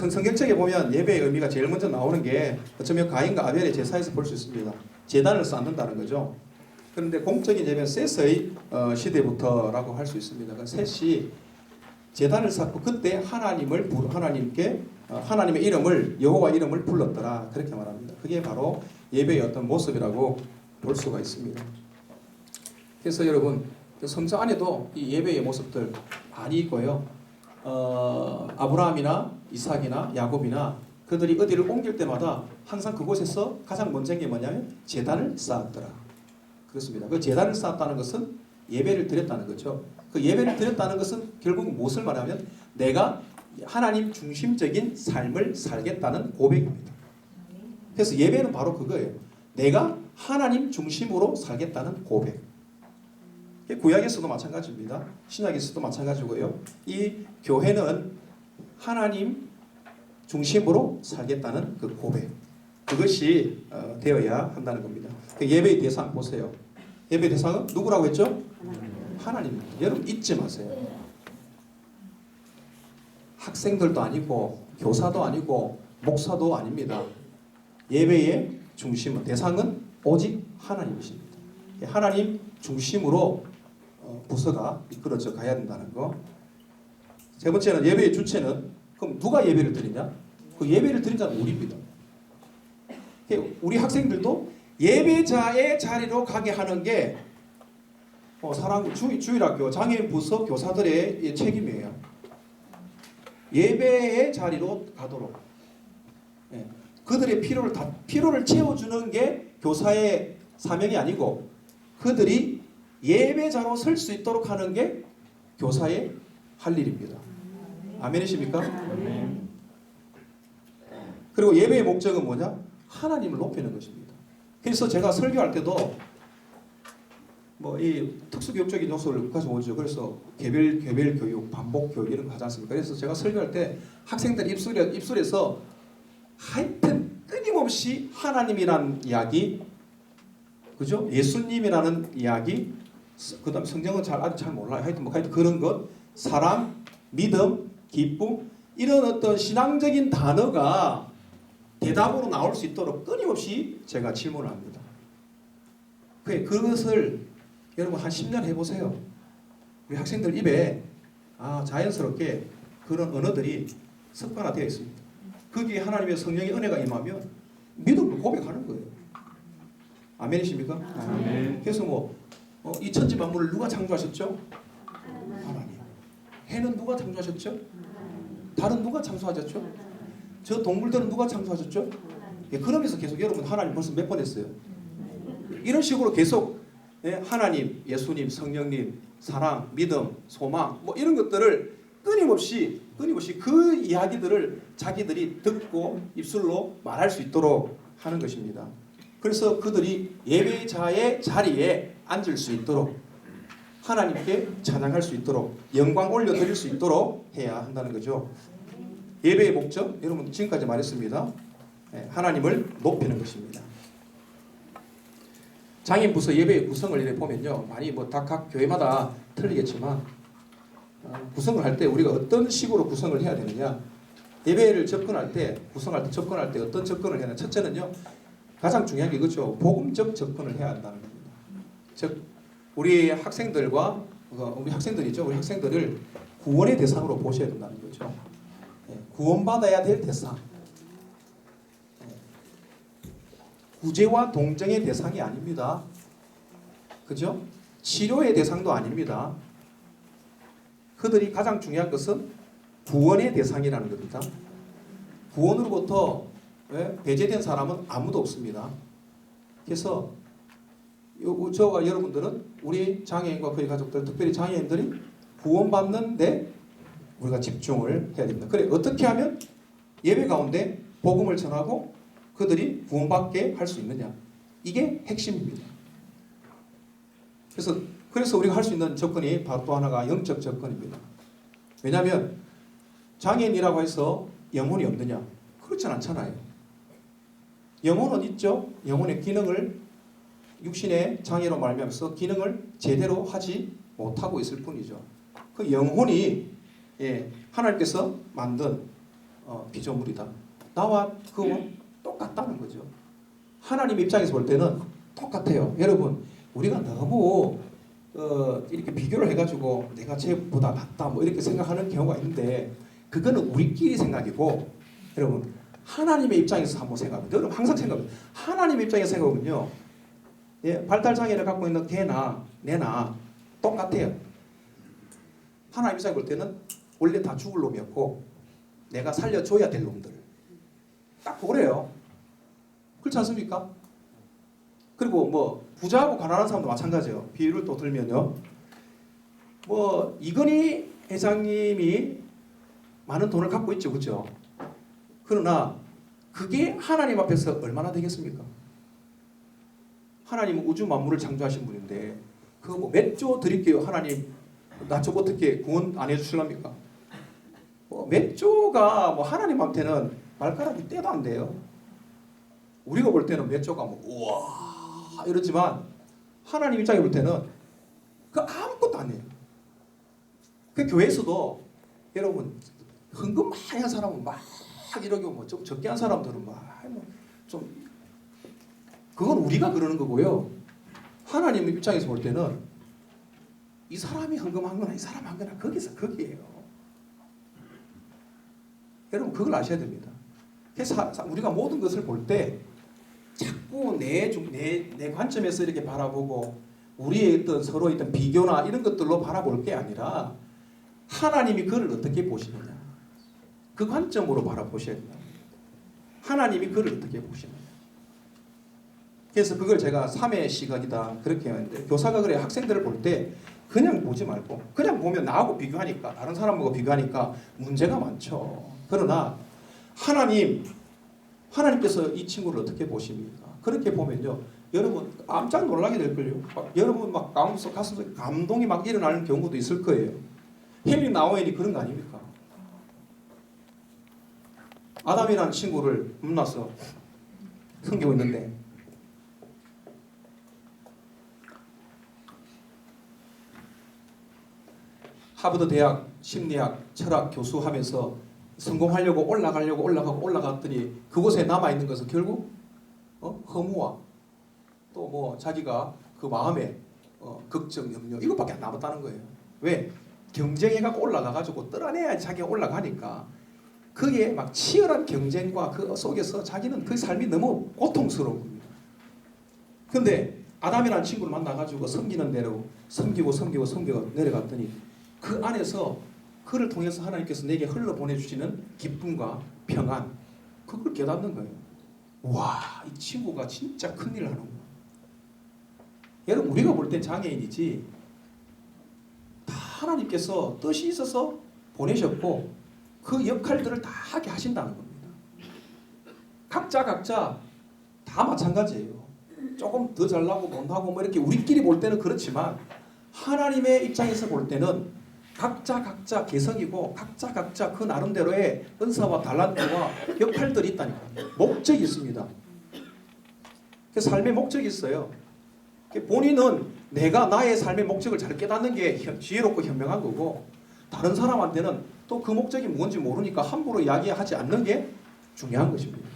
성경책에 보면 예배의 의미가 제일 먼저 나오는 게 어쩌면 가인과 아벨의 제사에서 볼 수 있습니다. 제단을 쌓는다는 거죠. 그런데 공적인 예배는 셋의 시대부터라고 할 수 있습니다. 그 셋이 제단을 쌓고 그때 하나님의 이름을 여호와 이름을 불렀더라 그렇게 말합니다. 그게 바로 예배의 어떤 모습이라고 볼 수가 있습니다. 그래서 여러분 성경 안에도 이 예배의 모습들 많이 있고요. 아브라함이나 이삭이나 야곱이나 그들이 어디를 옮길 때마다 항상 그곳에서 가장 먼저 한 게 뭐냐면 제단을 쌓았더라. 그렇습니다. 그 제단을 쌓았다는 것은 예배를 드렸다는 거죠. 그 예배를 드렸다는 것은 결국 무엇을 말하면 내가 하나님 중심적인 삶을 살겠다는 고백입니다. 그래서 예배는 바로 그거예요. 내가 하나님 중심으로 살겠다는 고백. 구약에서도 마찬가지입니다. 신약에서도 마찬가지고요. 이 교회는 하나님 중심으로 살겠다는 그 고백. 그것이 되어야 한다는 겁니다. 그 예배의 대상 보세요. 예배의 대상은 누구라고 했죠? 하나님입니다. 여러분 잊지 마세요. 학생들도 아니고 교사도 아니고 목사도 아닙니다. 예배의 중심은 대상은 오직 하나님이십니다. 하나님 중심으로 부서가 이끌어져 가야 된다는 거. 세 번째는 예배의 주체는 그럼 누가 예배를 드리냐? 그 예배를 드린 자는 우리입니다. 우리 학생들도 예배자의 자리로 가게 하는 게 주일학교 장애인 부서 교사들의 책임이에요. 예배의 자리로 가도록 그들의 필요를 채워주는 게 교사의 사명이 아니고 그들이 예배자로 설 수 있도록 하는 게 교사의 할 일입니다. 아멘이십니까? 그리고 예배의 목적은 뭐냐? 하나님을 높이는 것입니다. 그래서 제가 설교할 때도 이 특수교육적인 요소를 가지고 오죠. 그래서 개별 교육, 반복 교육 이런 거 하지 않습니까? 그래서 제가 설교할 때 학생들 입술에서 하여튼 끊임없이 하나님이라는 이야기, 그죠? 예수님이라는 이야기, 그다음 성경은 아직 잘 몰라요. 하여튼 그런 것, 사랑, 믿음, 기쁨 이런 어떤 신앙적인 단어가 대답으로 나올 수 있도록 끊임없이 제가 질문을 합니다. 그것을 여러분 한 10년 해보세요. 우리 학생들 입에 자연스럽게 그런 언어들이 습관화되어 있습니다. 거기에 하나님의 성령의 은혜가 임하면 믿음을 고백하는 거예요. 아멘이십니까? 아멘. 그래서 이 천지 만물을 누가 창조하셨죠? 하나님. 해는 누가 창조하셨죠? 달은 누가 창조하셨죠? 저 동물들은 누가 창조하셨죠? 그러면서 계속 여러분 하나님 벌써 몇 번 했어요. 이런 식으로 계속 하나님, 예수님, 성령님, 사랑, 믿음, 소망 이런 것들을 끊임없이 그 이야기들을 자기들이 듣고 입술로 말할 수 있도록 하는 것입니다. 그래서 그들이 예배자의 자리에 앉을 수 있도록 하나님께 찬양할 수 있도록 영광 올려드릴 수 있도록 해야 한다는 거죠. 예배의 목적, 여러분 지금까지 말했습니다. 하나님을 높이는 것입니다. 장애인 부서 예배의 구성을 이렇게 보면요, 많이 각 교회마다 틀리겠지만 구성을 할 때 우리가 어떤 식으로 구성을 해야 되느냐? 예배를 접근할 때 어떤 접근을 해야 되냐? 첫째는요, 가장 중요한 게 이거죠. 복음적 접근을 해야 한다는 겁니다. 즉 우리 학생들과 우리 학생들을 구원의 대상으로 보셔야 된다는 거죠. 구원받아야 될 대상. 구제와 동정의 대상이 아닙니다. 그죠? 치료의 대상도 아닙니다. 그들이 가장 중요한 것은 구원의 대상이라는 겁니다. 구원으로부터 배제된 사람은 아무도 없습니다. 그래서 저와 여러분들은 우리 장애인과 그의 가족들, 특별히 장애인들이 구원받는데 우리가 집중을 해야 됩니다. 그래, 어떻게 하면 예배 가운데 복음을 전하고 그들이 구원받게 할 수 있느냐? 이게 핵심입니다. 그래서 우리가 할 수 있는 접근이 바로 또 하나가 영적 접근입니다. 왜냐하면 장애인이라고 해서 영혼이 없느냐? 그렇진 않잖아요. 영혼은 있죠. 영혼의 기능을 육신의 장애로 말미암아서 기능을 제대로 하지 못하고 있을 뿐이죠. 그 영혼이 하나님께서 만든 피조물이다. 나와 그건 똑같다는 거죠. 하나님 입장에서 볼 때는 똑같아요. 여러분, 우리가 너무 이렇게 비교를 해가지고 내가 쟤보다 낫다 이렇게 생각하는 경우가 있는데 그거는 우리끼리 생각이고, 여러분 하나님의 입장에서 한번 생각해요. 여러분 항상 생각해요. 하나님의 입장에서 생각하면요, 발달장애를 갖고 있는 걔나 내나 똑같아요. 하나님 입장에 볼 때는 원래 다 죽을 놈이었고 내가 살려줘야 될 놈들, 딱 그래요. 그렇지 않습니까? 그리고 부자하고 가난한 사람도 마찬가지예요. 비유를 또 들면요, 뭐 이건희 회장님이 많은 돈을 갖고 있죠, 그렇죠? 그러나 그게 하나님 앞에서 얼마나 되겠습니까? 하나님은 우주 만물을 창조하신 분인데 그거 뭐 몇 조 드릴게요, 하나님 나 좀 어떻게 구원 안 해주실랍니까? 뭐 몇 조가 뭐 하나님한테는 발가락이 떼도 안 돼요. 우리가 볼 때는 몇 조가 뭐 우와 이러지만 하나님 입장에 볼 때는 그 아무것도 안 해요. 그 교회에서도 여러분 헌금 많이 한 사람은 막 이러고 뭐 좀 적게 한 사람들은 막 좀 그건 우리가 그러는 거고요. 하나님 입장에서 볼 때는 이 사람이 헌금한 거나 이 사람 한 거나 거기에요. 여러분 그걸 아셔야 됩니다. 그래서 우리가 모든 것을 볼 때 자꾸 내 관점에서 이렇게 바라보고 우리의 어떤 서로 있던 비교나 이런 것들로 바라볼 게 아니라 하나님이 그를 어떻게 보시느냐 그 관점으로 바라보셔야 됩니다. 하나님이 그를 어떻게 보시느냐. 그래서 그걸 제가 3의 시각이다 그렇게 하는데 교사가 그래 학생들을 볼 때 그냥 보지 말고 그냥 보면 나하고 비교하니까 다른 사람하고 비교하니까 문제가 많죠. 그러나 하나님께서 이 친구를 어떻게 보십니까? 그렇게 보면요 여러분 깜짝 놀라게 될걸요. 여러분 막 가슴속에 감동이 막 일어나는 경우도 있을 거예요. 헨리 나우엔이 그런 거 아닙니까? 아담이라는 친구를 만나서 섬기고 있는데 하버드 대학 심리학 철학 교수하면서 성공하려고 올라갔더니 그곳에 남아있는 것은 결국 허무와 또 뭐 자기가 그 마음에 걱정, 염려 이것밖에 안 남았다는 거예요. 왜? 경쟁해갖고 올라가가지고 떨어내야 자기가 올라가니까 그게 막 치열한 경쟁과 그 속에서 자기는 그 삶이 너무 고통스러운 겁니다. 그런데 아담이라는 친구를 만나가지고 섬기는 대로 섬기고 내려갔더니 그 안에서 그를 통해서 하나님께서 내게 흘러보내주시는 기쁨과 평안 그걸 깨닫는 거예요. 와, 이 친구가 진짜 큰일을 하는구나. 여러분 우리가 볼 땐 장애인이지 다 하나님께서 뜻이 있어서 보내셨고 그 역할들을 다 하게 하신다는 겁니다. 각자 다 마찬가지예요. 조금 더 잘나고 못하고 뭐 이렇게 우리끼리 볼 때는 그렇지만 하나님의 입장에서 볼 때는 각자 개성이고 각자 그 나름대로의 은사와 달란트와 역할들이 있다니까요. 목적이 있습니다. 그 삶의 목적이 있어요. 본인은 내가 나의 삶의 목적을 잘 깨닫는 게 지혜롭고 현명한 거고 다른 사람한테는 또 그 목적이 뭔지 모르니까 함부로 이야기하지 않는 게 중요한 것입니다.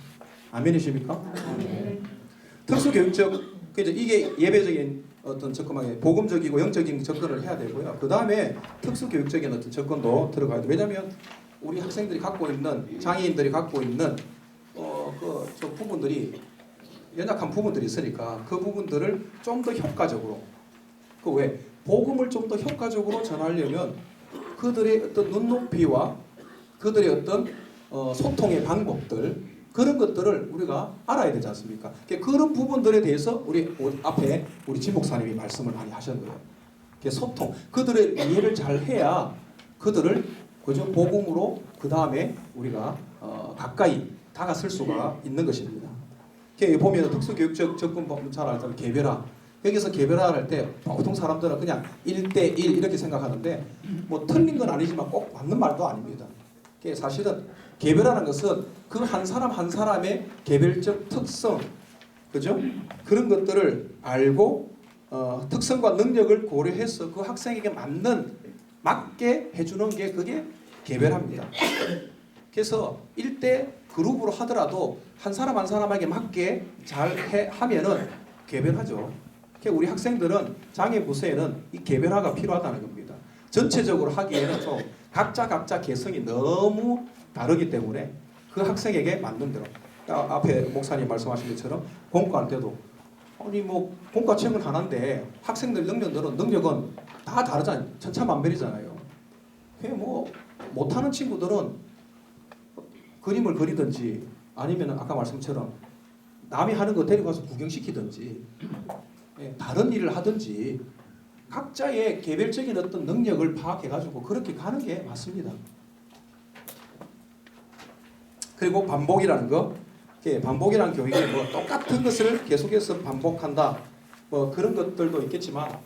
아멘이십니까? 아멘. 특수교육적 이게 예배적인 어떤 접근방에 복음적이고 영적인 접근을 해야 되고요. 그 다음에 특수교육적인 어떤 접근도 들어가야 돼요. 왜냐하면 우리 학생들이 갖고 있는 장애인들이 갖고 있는 저 부분들이 연약한 부분들이 있으니까 그 부분들을 좀 더 효과적으로 왜 복음을 좀 더 효과적으로 전하려면 그들의 어떤 눈높이와 그들의 어떤 소통의 방법들 그런 것들을 우리가 알아야 되지 않습니까? 그런 부분들에 대해서 우리 앞에 우리 진 목사님이 말씀을 많이 하셨는 거예요. 소통, 그들의 이해를 잘 해야 그들을 그저 복음으로 그 다음에 우리가 가까이 다가설 수가 있는 것입니다. 보면 특수교육적 접근 잘 알다면 개별화. 여기서 개별화를 할 때 보통 사람들은 그냥 1대1 이렇게 생각하는데 뭐 틀린 건 아니지만 꼭 맞는 말도 아닙니다. 사실은 개별화라는 것은 그 한 사람 한 사람의 개별적 특성, 그죠? 그런 것들을 알고 특성과 능력을 고려해서 그 학생에게 맞게 해주는 게 그게 개별화입니다. 그래서 1대 그룹으로 하더라도 한 사람 한 사람에게 맞게 잘 하면은 개별하죠. 우리 학생들은 장애 부서에는 이 개별화가 필요하다는 겁니다. 전체적으로 하기에는 좀 각자 개성이 너무 다르기 때문에 그 학생에게 맞는 대로 앞에 목사님 말씀하신 것처럼 본과할 때도 아니 뭐 본과체험은 하나인데 학생들 능력은 다 다르잖아요. 천차만별이잖아요. 뭐 못하는 친구들은 그림을 그리든지 아니면 아까 말씀처럼 남이 하는 거 데리고 가서 구경시키든지 다른 일을 하든지 각자의 개별적인 어떤 능력을 파악해가지고 그렇게 가는 게 맞습니다. 그리고 반복이라는 거, 반복이라는 교육이 뭐 똑같은 것을 계속해서 반복한다, 뭐 그런 것들도 있겠지만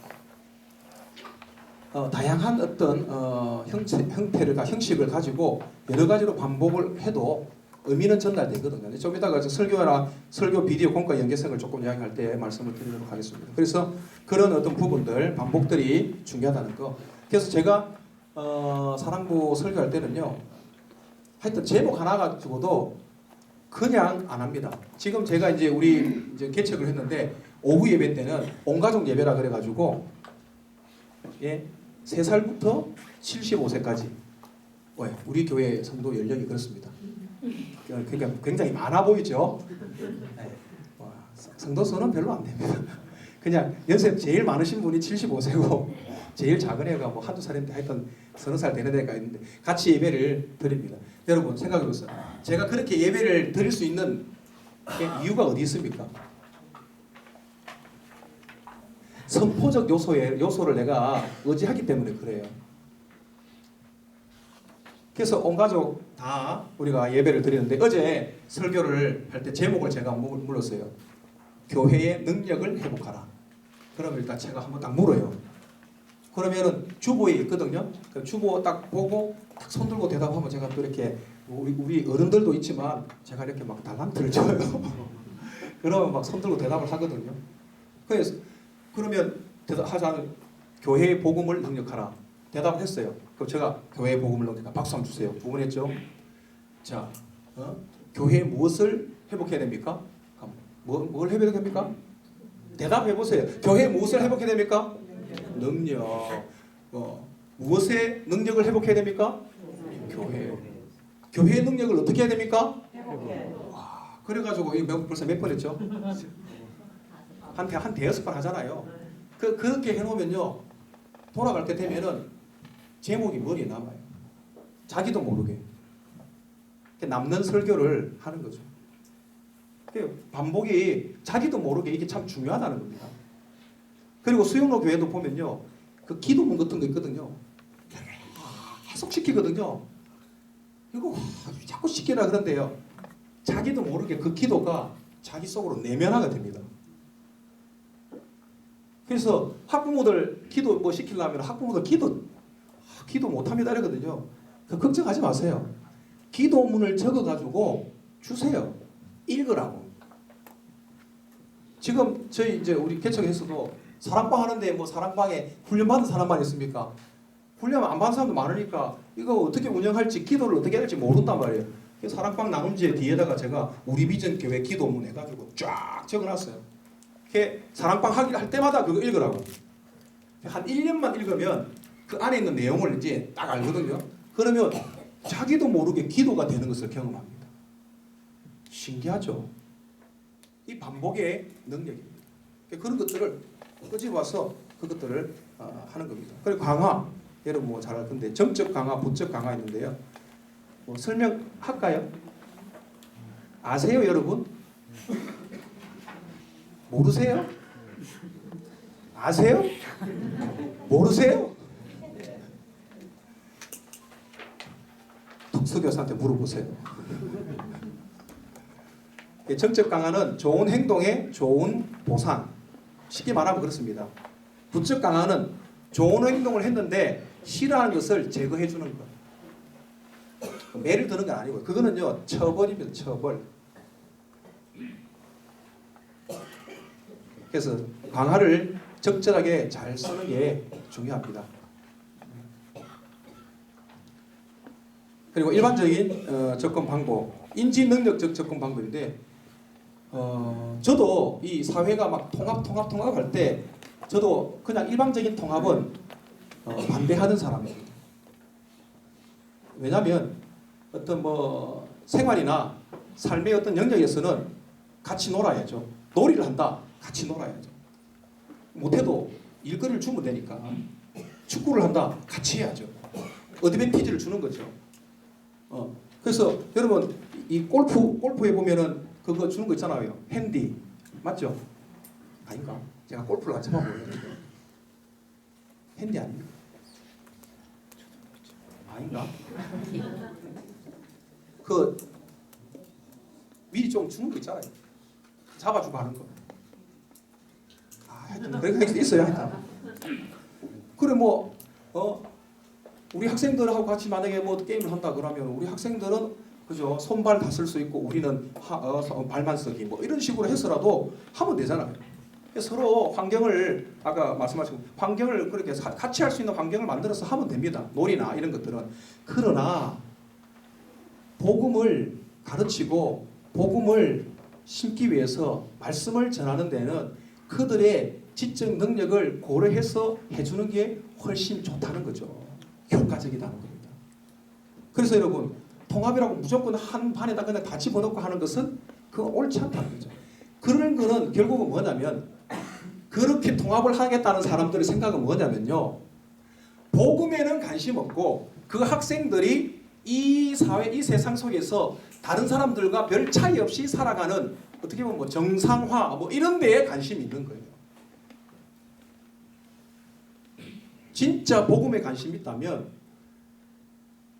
다양한 어떤 형식을 가지고 여러 가지로 반복을 해도 의미는 전달되거든요. 좀 이따가 설교 비디오 공과 연계성을 조금 이야기할 때 말씀을 드리도록 하겠습니다. 그래서 그런 어떤 부분들, 반복들이 중요하다는 거. 그래서 제가 사랑부 설교할 때는요, 하여튼 제목 하나 가지고도 그냥 안 합니다. 지금 제가 우리 개척을 했는데 오후 예배 때는 온가족 예배라 그래가지고 3살부터 75세까지 우리 교회 성도 연령이 그렇습니다. 그러니까 굉장히 많아 보이죠. 성도 수는 별로 안 됩니다. 그냥 연세 제일 많으신 분이 75세고 제일 작은 애가 뭐 한두 살인데 하여튼 서너 살 되는 애가 있는데 같이 예배를 드립니다. 여러분 생각해 보세요. 제가 그렇게 예배를 드릴 수 있는 이유가 어디 있습니까? 선포적 요소를 내가 의지하기 때문에 그래요. 그래서 온 가족 다 우리가 예배를 드리는데 어제 설교를 할 때 제목을 제가 물었어요. 교회의 능력을 회복하라. 그러면 일단 제가 한번 딱 물어요. 그러면은 주보에 있거든요. 그 주보 딱 보고 딱 손 들고 대답하면 제가 또 이렇게 우리 어른들도 있지만 제가 이렇게 막 달란트를 쳐요. 그러면 막 손 들고 대답을 하거든요. 그래서 그러면 대답하자면 교회의 복음을 능력하라. 대답을 했어요. 그럼 제가 교회의 복음을 능력하라. 박수 한번 주세요. 두 번 했죠. 자, 교회에 무엇을 회복해야 됩니까? 뭘 회복해야 됩니까? 대답해 보세요. 교회에 무엇을 회복해야 됩니까? 능력. 무엇의 능력을 회복해야 됩니까? 교회. 교회의 능력을 어떻게 해야 됩니까? 와, 그래가지고 벌써 몇 번 했죠? 한 대여섯 번 하잖아요. 그렇게 해놓으면요, 돌아갈 때 되면은 제목이 머리에 남아요. 자기도 모르게 남는 설교를 하는 거죠. 반복이 자기도 모르게 이게 참 중요하다는 겁니다. 그리고 수영로 교회도 보면요, 그 기도문 같은 거 있거든요. 계속 시키거든요. 이거 자꾸 시키라 그런데요, 자기도 모르게 그 기도가 자기 속으로 내면화가 됩니다. 그래서 학부모들 기도 뭐 시키려면 학부모들 기도 못합니다 이러거든요. 걱정하지 마세요. 기도문을 적어가지고 주세요. 읽으라고. 지금 저희 우리 개척에서도 사랑방 하는데 뭐 사랑방에 훈련받은 사람만 있습니까? 훈련 안 받은 사람도 많으니까 이거 어떻게 운영할지, 기도를 어떻게 할지 모른단 말이에요. 그래서 사랑방 나눈지 뒤에다가 제가 우리 비전 교회 기도문 해가지고 쫙 적어놨어요. 사랑방 할 때마다 그거 읽으라고. 한 1년만 읽으면 그 안에 있는 내용을 이제 딱 알거든요. 그러면 자기도 모르게 기도가 되는 것을 경험합니다. 신기하죠? 이 반복의 능력입니다. 그런 것들을 끄집어와서 그것들을 하는 겁니다. 그리고 강화, 여러분 뭐 잘 알 건데 정적 강화, 부적 강화 있는데요. 뭐 설명할까요? 아세요, 여러분? 모르세요? 아세요? 모르세요? 독서교사한테 물어보세요. 정적 강화는 좋은 행동의 좋은 보상. 쉽게 말하면 그렇습니다. 부적 강화는 좋은 행동을 했는데 싫어하는 것을 제거해 주는 것. 매를 드는 건 아니고요. 그거는요, 처벌입니다. 처벌. 그래서 강화를 적절하게 잘 쓰는 게 중요합니다. 그리고 일반적인 접근 방법, 인지 능력적 접근 방법인데, 저도 이 사회가 막 통합할 때 저도 그냥 일방적인 통합은 반대하는 사람입니다. 왜냐하면 어떤 뭐 생활이나 삶의 어떤 영역에서는 같이 놀아야죠. 놀이를 한다. 같이 놀아야죠. 못해도 일거리를 주면 되니까. 축구를 한다. 같이 해야죠. 어드밴티지를 주는 거죠. 그래서 여러분 이 골프에 보면은 그거 주는 거 있잖아요. 핸디 맞죠? 아닌가? 제가 골프를 안 쳐봐보는데 핸디 아닙니까? 아닌가? 그 미리 좀 주는 거 있잖아요. 잡아주고 하는 거. 하여튼 그런 게 있어요. 하여튼. 그래 뭐 우리 학생들하고 같이 만약에 뭐 게임을 한다 그러면 우리 학생들은 그죠 손발 다 쓸 수 있고 우리는 발만 쓰기 뭐 이런 식으로 해서라도 하면 되잖아요. 서로 환경을 아까 말씀하신 환경을 그렇게 같이 할 수 있는 환경을 만들어서 하면 됩니다. 놀이나 이런 것들은. 그러나 복음을 가르치고 복음을 심기 위해서 말씀을 전하는 데는 그들의 지적 능력을 고려해서 해주는 게 훨씬 좋다는 거죠. 효과적이다는 겁니다. 그래서 여러분 통합이라고 무조건 한 반에다 그냥 다 집어넣고 하는 것은 그건 옳지 않다는 거죠. 그런 거는 결국은 뭐냐면 그렇게 통합을 하겠다는 사람들의 생각은 뭐냐면요. 복음에는 관심 없고 그 학생들이 이 사회, 이 세상 속에서 다른 사람들과 별 차이 없이 살아가는 어떻게 보면 뭐 정상화 뭐 이런 데에 관심이 있는 거예요. 진짜 복음에 관심이 있다면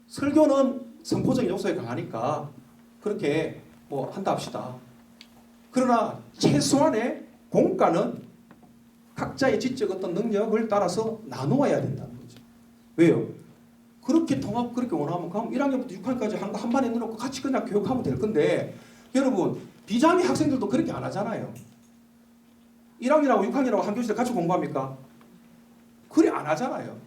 설교는 선포적인 요소에 강하니까 그렇게 뭐 한다 합시다. 그러나 최소한의 공과는 각자의 지적 어떤 능력을 따라서 나누어야 된다는 거죠. 왜요? 그렇게 통합 그렇게 원하면 그럼 1학년부터 6학년까지 한 반에 넣어놓고 같이 그냥 교육하면 될 건데 여러분 비장의 학생들도 그렇게 안 하잖아요. 1학년하고 6학년하고 한 교실에 같이 공부합니까? 그래 안 하잖아요.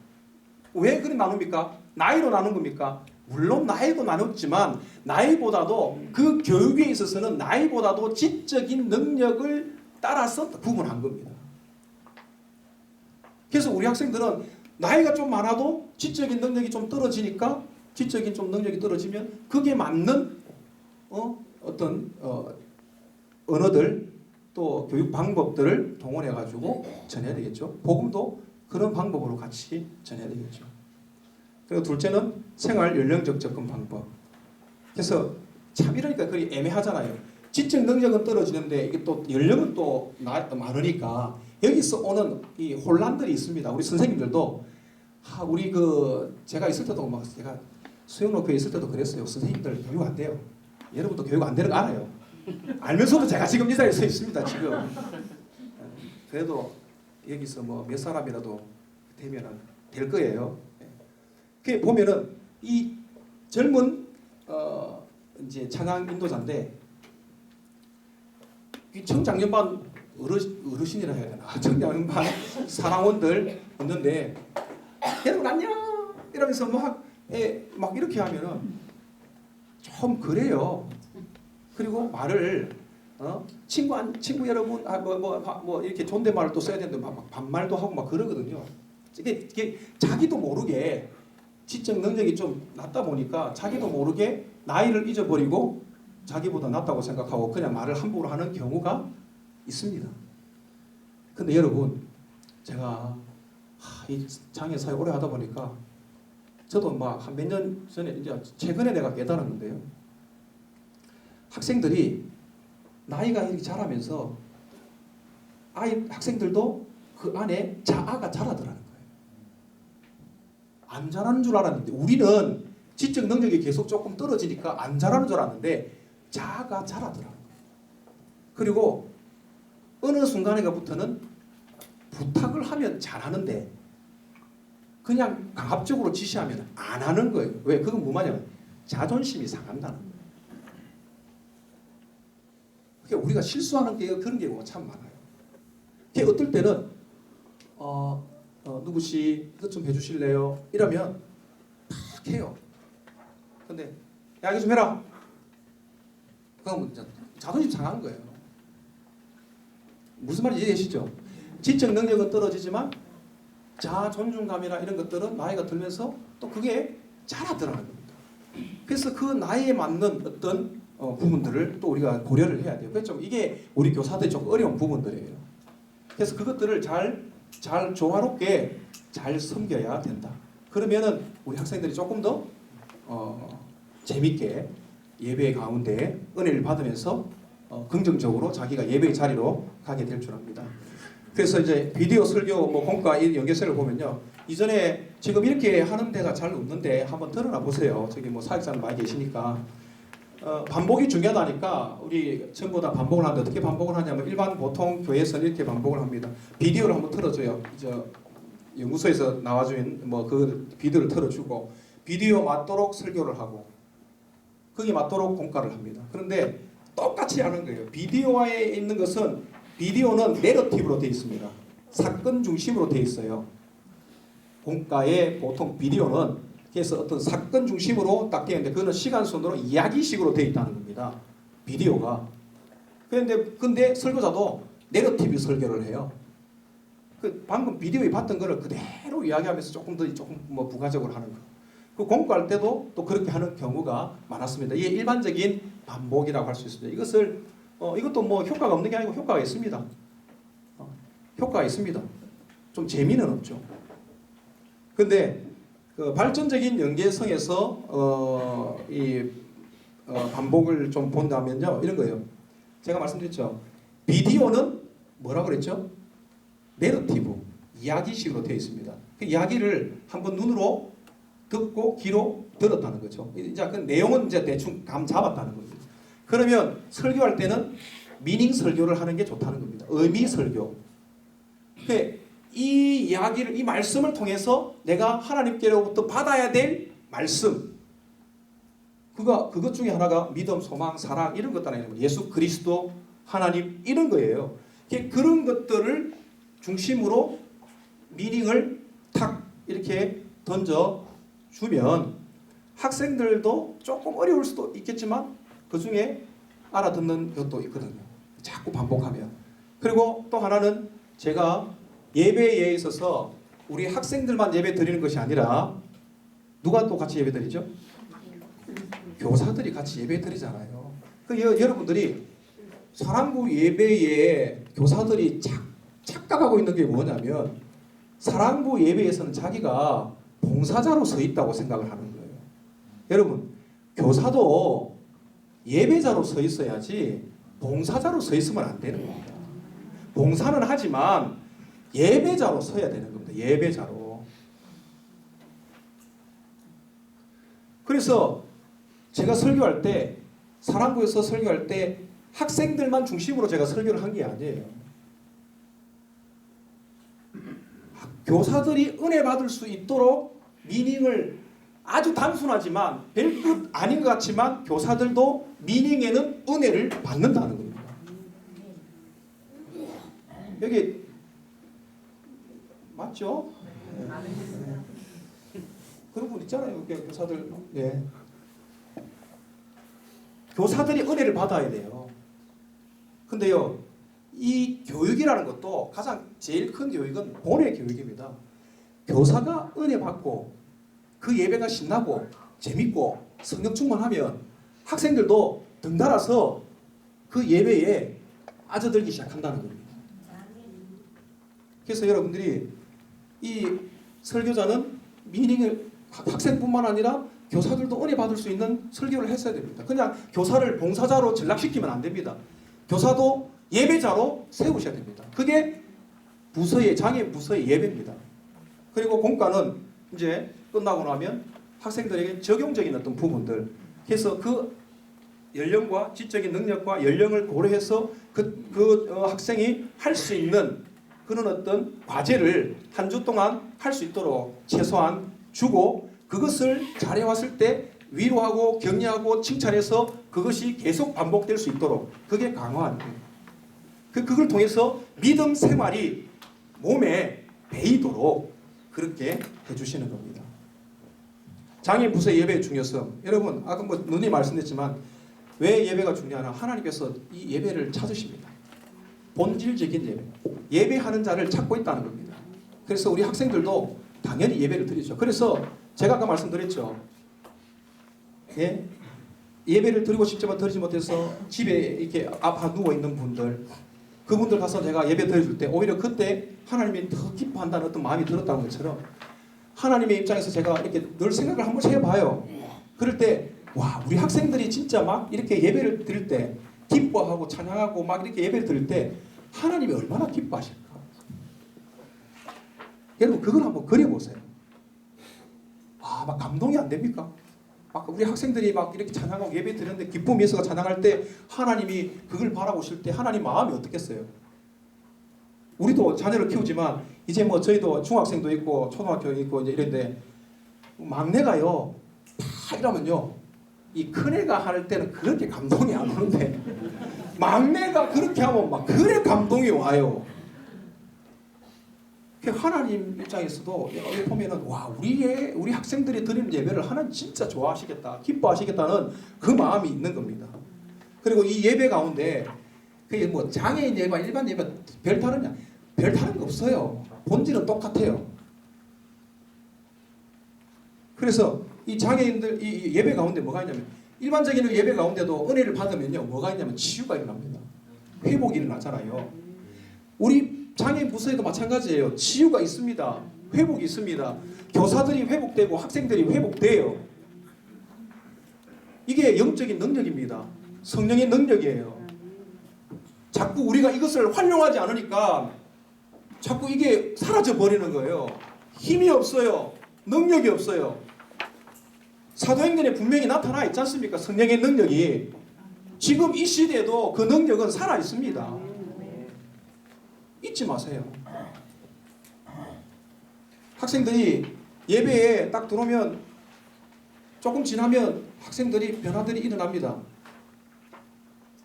왜 그래 나눕니까? 나이로 나눈 겁니까? 물론 나이도 나눴지만 나이보다도 그 교육에 있어서는 나이보다도 지적인 능력을 따라서 구분한 겁니다. 그래서 우리 학생들은 나이가 좀 많아도 지적인 능력이 좀 떨어지니까 지적인 좀 능력이 떨어지면 그게 맞는 어떤 언어들 또 교육 방법들을 동원해 가지고 전해야 되겠죠. 복음도 그런 방법으로 같이 전해야 되겠죠. 그리고 둘째는 생활 연령적 접근 방법. 그래서 참 이러니까 그게 애매하잖아요. 지적 능력은 떨어지는데 이게 또 연령은 또 많으니까 여기서 오는 이 혼란들이 있습니다. 우리 선생님들도 우리 제가 있을 때도 막 제가 수영로교에 있을 때도 그랬어요. 선생님들 교육 안 돼요. 여러분도 교육 안 되는 거 알아요. 알면서도 제가 지금 이 자리에 서 있습니다. 지금. 그래도 여기서 뭐 몇 사람이라도 되면은 될 거예요. 그 보면은 이 젊은 이제 찬양 인도자인데 이 청장년반 어르신이라 해야 되나? 청장년반 사랑원들 있는데 여러분 안녕 이러면서 막 이렇게 하면은 좀 그래요. 그리고 말을 친구 여러분 뭐 이렇게 존댓말을 또 써야 되는데 막 반말도 하고 막 그러거든요. 이게 자기도 모르게 지적 능력이 좀 낮다 보니까 자기도 모르게 나이를 잊어버리고 자기보다 낫다고 생각하고 그냥 말을 함부로 하는 경우가 있습니다. 근데 여러분 제가 이 장애 사회 오래 하다 보니까 저도 막 한 몇 년 전에 이제 최근에 내가 깨달았는데요. 학생들이 나이가 이렇게 자라면서 학생들도 그 안에 자아가 자라더라는 거예요. 안 자라는 줄 알았는데 우리는 지적 능력이 계속 조금 떨어지니까 안 자라는 줄 알았는데 자아가 자라더라고요. 그리고 어느 순간에부터는 부탁을 하면 잘하는데 그냥 강압적으로 지시하면 안 하는 거예요. 왜? 그건 뭐냐면 자존심이 상한다는 거예요. 그러니까 우리가 실수하는 게 그런 경우가 참 많아요. 어떨 때는 누구씨 이것 좀 해주실래요? 이러면 탁 해요. 근데 야 이거 좀 해라. 그러면 자존심 상하는 거예요. 무슨 말인지 이해되시죠? 지적 능력은 떨어지지만 자아 존중감이나 이런 것들은 나이가 들면서 또 그게 자라더라는 겁니다. 그래서 그 나이에 맞는 어떤 부분들을 또 우리가 고려를 해야 돼요. 그래서 좀 이게 우리 교사들이 좀 어려운 부분들이에요. 그래서 그것들을 잘 조화롭게 잘 섬겨야 된다. 그러면은 우리 학생들이 조금 더 재밌게 예배 가운데 은혜를 받으면서 긍정적으로 자기가 예배의 자리로 가게 될 줄 압니다. 그래서 이제 비디오 설교 뭐 공과 이 연계서를 보면요. 이전에 지금 이렇게 하는 데가 잘 없는데 한번 드러나 보세요. 저기 뭐 사역자는 많이 계시니까. 반복이 중요하다니까 우리 전부 다 반복을 하는데 어떻게 반복을 하냐면 일반 보통 교회에서는 이렇게 반복을 합니다. 비디오를 한번 틀어줘요. 연구소에서 나와준 뭐 그 비디오를 틀어주고 비디오 맞도록 설교를 하고 거기에 맞도록 공과를 합니다. 그런데 똑같이 하는 거예요. 비디오에 있는 것은 비디오는 내러티브로 되어 있습니다. 사건 중심으로 되어 있어요. 공과의 보통 비디오는 그래서 어떤 사건 중심으로 딱 되어 있는데 그거는 시간 순으로 이야기식으로 되어 있다는 겁니다. 비디오가. 근데 설교자도 내러티브 설교를 해요. 그 방금 비디오에 봤던 거를 그대로 이야기하면서 조금 뭐 부가적으로 하는 거. 그 공부할 때도 또 그렇게 하는 경우가 많았습니다. 이게 일반적인 반복이라고 할 수 있습니다. 이것도 뭐 효과가 없는 게 아니고 효과가 있습니다. 효과가 있습니다. 좀 재미는 없죠. 근데 그 발전적인 연계성에서 반복을 좀 본다면요, 이런 거예요. 제가 말씀드렸죠. 비디오는 뭐라고 그랬죠? 내러티브, 이야기식으로 되어 있습니다. 그 이야기를 한번 눈으로 듣고 귀로 들었다는 거죠. 이제 그 내용은 이제 대충 감 잡았다는 겁니다. 그러면 설교할 때는 미닝 설교를 하는 게 좋다는 겁니다. 의미 설교. 이 이야기를, 이 말씀을 통해서 내가 하나님께로부터 받아야 될 말씀. 그것 중에 하나가 믿음, 소망, 사랑 이런 것들은 예수 그리스도, 하나님 이런 거예요. 그런 것들을 중심으로 미닝을 탁 이렇게 던져 주면 학생들도 조금 어려울 수도 있겠지만 그 중에 알아듣는 것도 있거든요. 자꾸 반복하면. 그리고 또 하나는 제가 예배에 있어서 우리 학생들만 예배 드리는 것이 아니라 누가 또 같이 예배 드리죠? 교사들이 같이 예배 드리잖아요. 여러분들이 사랑부 예배에 교사들이 착각하고 있는 게 뭐냐면 사랑부 예배에서는 자기가 봉사자로 서 있다고 생각을 하는 거예요. 여러분, 교사도 예배자로 서 있어야지 봉사자로 서 있으면 안 되는 겁니다. 봉사는 하지만 예배자로 서야 되는 겁니다. 예배자로. 그래서 제가 설교할 때, 사랑부에서 설교할 때 학생들만 중심으로 제가 설교를 한 게 아니에요. 교사들이 은혜 받을 수 있도록 미닝을 아주 단순하지만 별것 아닌 것 같지만 교사들도 미닝에는 은혜를 받는다는 겁니다. 여기 맞죠? 네. 그런 분 있잖아요. 교사들. 네. 교사들이 은혜를 받아야 돼요. 근데요, 이 교육이라는 것도 제일 큰 교육은 본의 교육입니다. 교사가 은혜 받고 그 예배가 신나고 재밌고 성령 충만하면 학생들도 덩달아서 그 예배에 빠져들기 시작한다는 겁니다. 그래서 여러분들이 이 설교자는 미닝을 학생뿐만 아니라 교사들도 은혜 받을 수 있는 설교를 했어야 됩니다. 그냥 교사를 봉사자로 전락시키면 안 됩니다. 교사도 예배자로 세우셔야 됩니다. 그게 장애인 부서의 예배입니다. 그리고 공과는 이제 끝나고 나면 학생들에게 적용적인 어떤 부분들, 그래서 그 연령과 지적인 능력과 연령을 고려해서 학생이 할 수 있는 그런 어떤 과제를 한 주 동안 할 수 있도록 최소한 주고, 그것을 잘해왔을 때 위로하고 격려하고 칭찬해서 그것이 계속 반복될 수 있도록 그게 강화하는 거예요. 그걸 통해서 믿음 생활이 몸에 배이도록 그렇게 해주시는 겁니다. 장애인 부서 예배의 중요성. 여러분, 아까 누님 말씀했지만 왜 예배가 중요하나? 하나님께서 이 예배를 찾으십니다. 본질적인 예배. 예배하는 자를 찾고 있다는 겁니다. 그래서 우리 학생들도 당연히 예배를 드리죠. 그래서 제가 아까 말씀드렸죠. 예배를 드리고 싶지만 드리지 못해서 집에 이렇게 누워있는 분들, 그분들 가서 제가 예배 드려줄 때 오히려 그때 하나님이 더 기뻐한다는 어떤 마음이 들었다는 것처럼 하나님의 입장에서 제가 이렇게 늘 생각을 한 번씩 해봐요. 그럴 때 와, 우리 학생들이 진짜 막 이렇게 예배를 드릴 때 기뻐하고 찬양하고 막 이렇게 예배를 드릴 때 하나님이 얼마나 기뻐하실까. 여러분 그걸 한번 그려보세요. 막 감동이 안 됩니까? 막 우리 학생들이 막 이렇게 찬양하고 예배 드렸는데 기쁨 예수가 찬양할 때 하나님이 그걸 바라보실 때 하나님 마음이 어떻겠어요? 우리도 자녀를 키우지만 이제 뭐 저희도 중학생도 있고 초등학교 있고 이제 이런데 막내가요 다 이러면요 이 큰애가 할 때는 그렇게 감동이 안 오는데 막내가 그렇게 하면 막 그래 감동이 와요. 하나님 입장에서도 여기 보면은 와 우리 학생들이 드리는 예배를 하나님 진짜 좋아하시겠다 기뻐하시겠다는 그 마음이 있는 겁니다. 그리고 이 예배 가운데 그게 뭐 장애인 예배 일반 예배 별 다른 거 없어요. 본질은 똑같아요. 그래서 이 장애인들 이 예배 가운데 뭐가 있냐면 일반적인 예배 가운데도 은혜를 받으면요 뭐가 있냐면 치유가 일어납니다. 회복이 일어나잖아요. 우리 장애인 부서에도 마찬가지예요. 치유가 있습니다. 회복이 있습니다. 교사들이 회복되고 학생들이 회복돼요. 이게 영적인 능력입니다. 성령의 능력이에요. 자꾸 우리가 이것을 활용하지 않으니까 자꾸 이게 사라져 버리는 거예요. 힘이 없어요. 능력이 없어요. 사도행전에 분명히 나타나 있지 않습니까? 성령의 능력이. 지금 이 시대에도 그 능력은 살아 있습니다. 잊지 마세요. 학생들이 예배에 딱 들어오면 조금 지나면 학생들이 변화들이 일어납니다.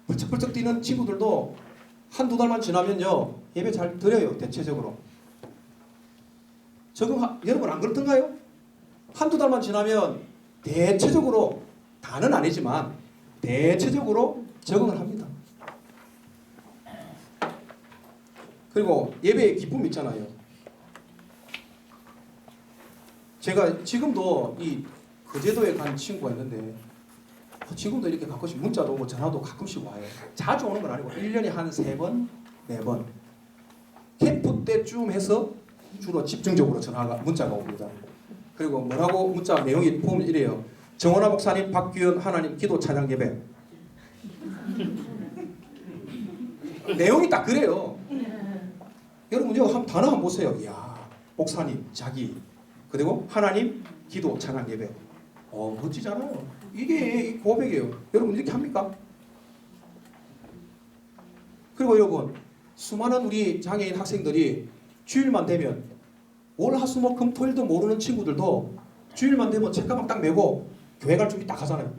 벌쩍벌쩍 뛰는 친구들도 한두 달만 지나면요 예배 잘 드려요. 대체적으로 여러분 안 그렇던가요? 한두 달만 지나면 대체적으로 다는 아니지만 대체적으로 적응을 합니다. 그리고 예배의 기쁨이 있잖아요. 제가 지금도 이 거제도에 간 친구가 있는데 지금도 이렇게 가끔씩 문자도 오고 전화도 가끔씩 와요. 자주 오는 건 아니고 1년에 한 3번, 4번 캠프 때쯤 해서 주로 집중적으로 문자가 옵니다. 그리고 뭐라고 문자 내용이 보면 이래요. 정원아 목사님, 박규현 하나님 기도 찬양 예배. 내용이 딱 그래요. 여러분 이거 한 단어 한번 보세요. 이야, 목사님, 자기, 그리고 하나님, 기도, 찬양 예배. 멋지잖아요. 이게 고백이에요. 여러분 이렇게 합니까? 그리고 여러분 수많은 우리 장애인 학생들이 주일만 되면 월, 화, 수, 목, 금, 토일도 모르는 친구들도 주일만 되면 책가방 딱 메고 교회 갈 준비 딱 하잖아요.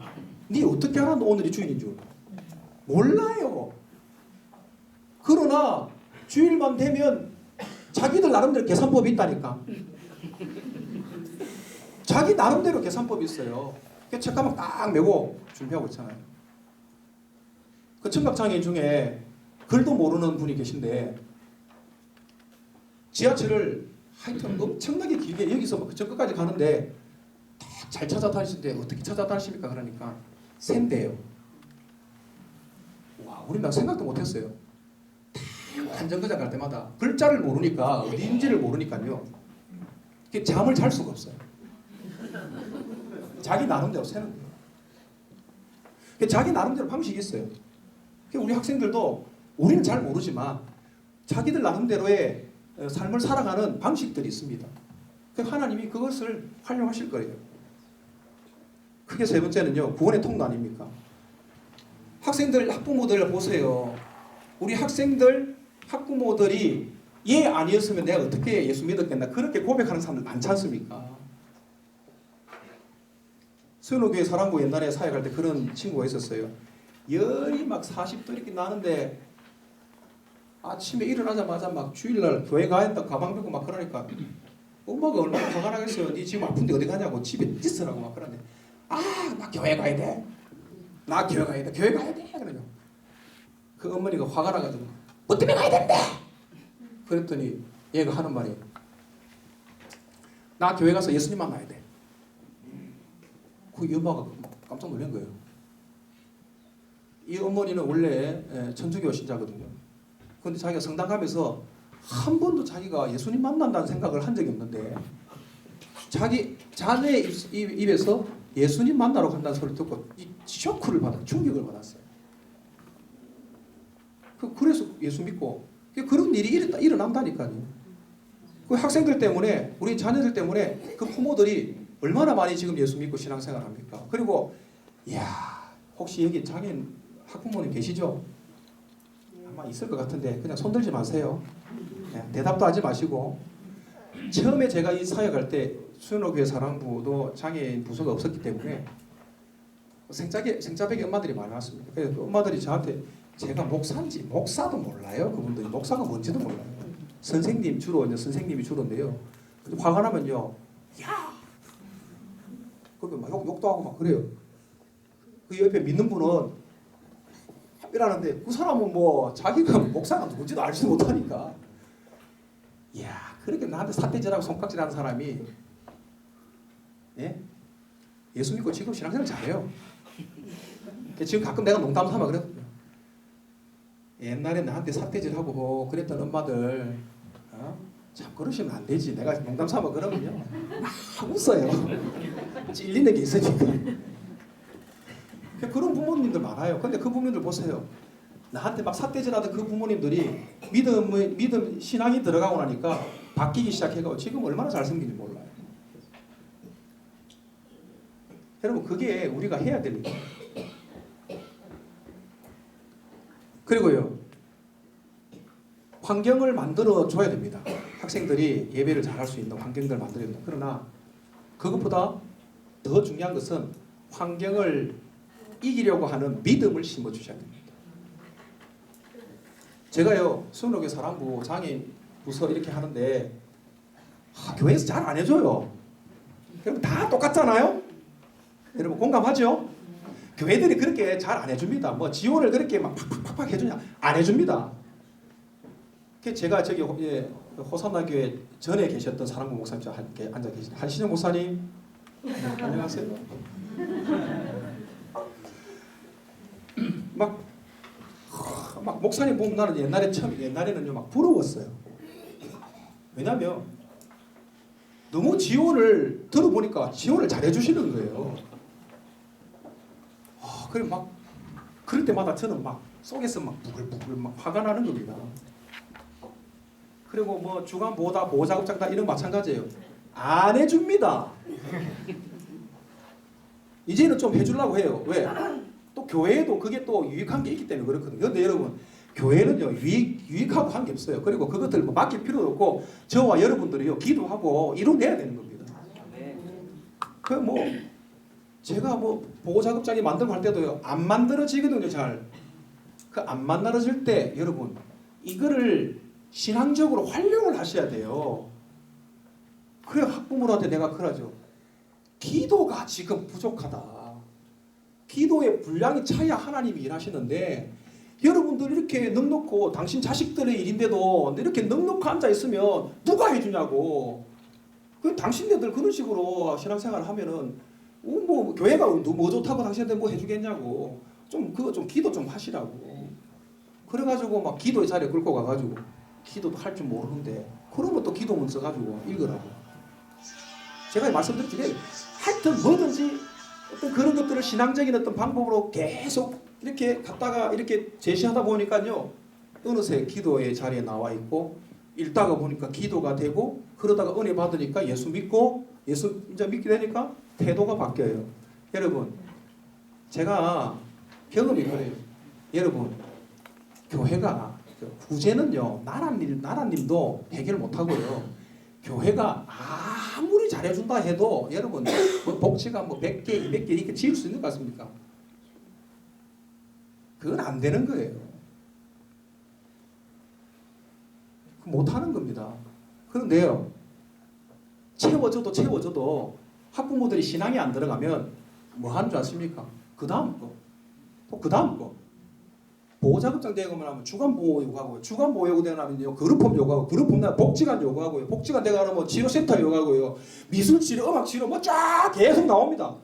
니 어떻게 알아? 너 오늘이 주일인 줄. 몰라요. 그러나 주일만 되면 자기들 나름대로 계산법이 있다니까. 자기 나름대로 계산법이 있어요. 책가방 딱 메고 준비하고 있잖아요. 그 청각장애인 중에 글도 모르는 분이 계신데 지하철을 하여튼 엄청나게 길게 여기서 저 끝까지 가는데 잘 찾아다니시는데 어떻게 찾아다니십니까? 그러니까 샌대요. 와, 우리 나 생각도 못했어요. 한정거장 갈 때마다 글자를 모르니까 어디인지를 모르니까요. 잠을 잘 수가 없어요. 자기 나름대로 세는 거예요. 자기 나름대로 방식이 있어요. 우리 학생들도 우리는 잘 모르지만 자기들 나름대로의 삶을 살아가는 방식들이 있습니다. 하나님이 그것을 활용하실 거예요. 크게 세 번째는요, 구원의 통로 아닙니까? 학생들, 학부모들 보세요. 우리 학생들, 학부모들이 얘 아니었으면 내가 어떻게 예수 믿었겠나 그렇게 고백하는 사람들 많지 않습니까? 수연호교회 사랑고 옛날에 사역할 때 그런 친구가 있었어요. 열이 막 40도 이렇게 나는데 아침에 일어나자마자 막 주일날 교회 가야 한다 가방 들고 막 그러니까 엄마가 얼마나 화가 나겠어요. 니 지금 아픈데 어디 가냐고 집에 있으라고 막 그러는데 나 교회 가야 돼. 나 교회 가야 돼. 교회 가야 돼. 그러죠. 그 어머니가 화가 나가지고 뭐 때문에 가야 된대. 그랬더니 얘가 하는 말이 나 교회 가서 예수님 만나야 돼. 그 엄마가 깜짝 놀란 거예요. 이 어머니는 원래 천주교 신자거든요. 그런데 자기가 성당 가면서 한 번도 자기가 예수님 만난다는 생각을 한 적이 없는데 자기 자녀의 입에서 예수님 만나러 간다는 소리를 듣고 이 쇼크를 충격을 받았어요. 그래서 예수 믿고 그런 일이 일어난다니까요. 그 학생들 때문에 우리 자녀들 때문에 그 부모들이 얼마나 많이 지금 예수 믿고 신앙생활 합니까? 그리고 이야 혹시 여기 장애인 학부모님 계시죠? 아마 있을 것 같은데 그냥 손들지 마세요. 대답도 하지 마시고 처음에 제가 이 사역할 때 수연호교회 사랑부도 장애인 부서가 없었기 때문에 생자백의 엄마들이 많이 왔습니다. 그래서 그 엄마들이 저한테 제가 목사인지 목사도 몰라요. 그분들이 목사가 뭔지도 몰라요. 선생님 주로 이제 선생님이 주로인데요. 화가 나면요, 야, 그렇게 막 욕도 하고 막 그래요. 그 옆에 믿는 분은 이러는데 그 사람은 뭐 자기가 목사가 누군지도 알지도 못하니까, 야, 그렇게 나한테 삿대질하고 손깍질하는 사람이, 예? 예수 믿고 지금 신앙생활 잘해요. 지금 가끔 내가 농담 삼아 그랬거든요. 옛날에 나한테 삿대질하고 그랬던 엄마들, 참 그러시면 안 되지. 내가 농담 삼아 그러면요 막 웃어요. 찔리는 게 있으니까. 그런 부모님들 많아요. 근데 그 부모님들 보세요. 나한테 막 삿대질하던 그 부모님들이 믿음 신앙이 들어가고 나니까 바뀌기 시작해가지고 지금 얼마나 잘생긴지 몰라요. 여러분 그게 우리가 해야 될 일이에요. 그리고요, 환경을 만들어 줘야 됩니다. 학생들이 예배를 잘할 수 있는 환경들을 만들어야 됩니다. 그러나 그것보다 더 중요한 것은 환경을 이기려고 하는 믿음을 심어 주셔야 됩니다. 제가요 수원호교회 사랑부 장애인 부서 이렇게 하는데 교회에서 잘 안 해줘요. 여러분 다 똑같잖아요. 여러분 공감하죠? 교회들이 그렇게 잘 안 해줍니다. 뭐 지원을 그렇게 막 팍팍팍 해주냐? 안 해줍니다. 제가 저기 호산나 교회 전에 계셨던 사랑부 목사님 함께 앉아 계신 한신영 목사님, 안녕하세요. 막 목사님 보면 나는 옛날에는요 막 부러웠어요. 왜냐면 너무 지원을 들어보니까 지원을 잘 해주시는 거예요. 그래 막 그럴 때마다 저는 막 속에서 막 부글부글 막 화가 나는 겁니다. 그리고 뭐 주간 보호작업장 다 이런 마찬가지예요. 안 해줍니다. 이제는 좀 해주려고 해요. 왜? 또 교회에도 그게 또 유익한 게 있기 때문에 그렇거든요. 그런데 여러분 교회는요 유익하고 한 게 없어요. 그리고 그것들 뭐 맡길 필요도 없고 저와 여러분들이요 기도하고 이뤄내야 되는 겁니다. 그 뭐 제가 뭐 보호작업장이 만들고 할 때도요 안 만들어지거든요. 잘. 그 안 만들어질 때 여러분 이거를 신앙적으로 활용을 하셔야 돼요. 그래 학부모한테 내가 그러죠. 기도가 지금 부족하다. 기도의 분량이 차야 하나님이 일하시는데 여러분들 이렇게 넉넉고 당신 자식들의 일인데도 이렇게 넉넉히 앉아 있으면 누가 해주냐고. 그 당신네들 그런 식으로 신앙생활을 하면은 뭐 교회가 뭐 좋다고 당신한테 뭐 해주겠냐고. 좀 그거 좀 기도 좀 하시라고. 그래가지고 막 기도의 자리에 끌고 가가지고 기도도 할 줄 모르는데 그러면 또 기도문 써가지고 읽으라고. 제가 말씀드렸죠. 하여튼 뭐든지 어떤 그런 것들을 신앙적인 어떤 방법으로 계속 이렇게 갖다가 이렇게 제시하다 보니까요 어느새 기도의 자리에 나와 있고 읽다가 보니까 기도가 되고 그러다가 은혜 받으니까 예수 믿고 예수 이제 믿게 되니까 태도가 바뀌어요. 여러분 제가 경험이 그래요. 여러분 교회가 구제는요 나라님도 해결 못하고요. 교회가 아무리 잘해준다 해도 여러분 뭐 복지가 뭐 100개 200개 이렇게 지을 수 있는 것 같습니까? 그건 안 되는 거예요. 못하는 겁니다. 그런데요 채워줘도 학부모들이 신앙이 안 들어가면 뭐 하는 줄 아십니까? 그 다음 거 또 그 다음 거 보호자급장 대응을 하면 주간보호 요구하고요. 주간보호 요구되면 그룹홈 요구하고 그룹홈 나 복지관 요구하고요. 복지관 대응하면 뭐 치료센터 요구하고요. 미술치료, 음악치료 뭐 쫙 계속 나옵니다.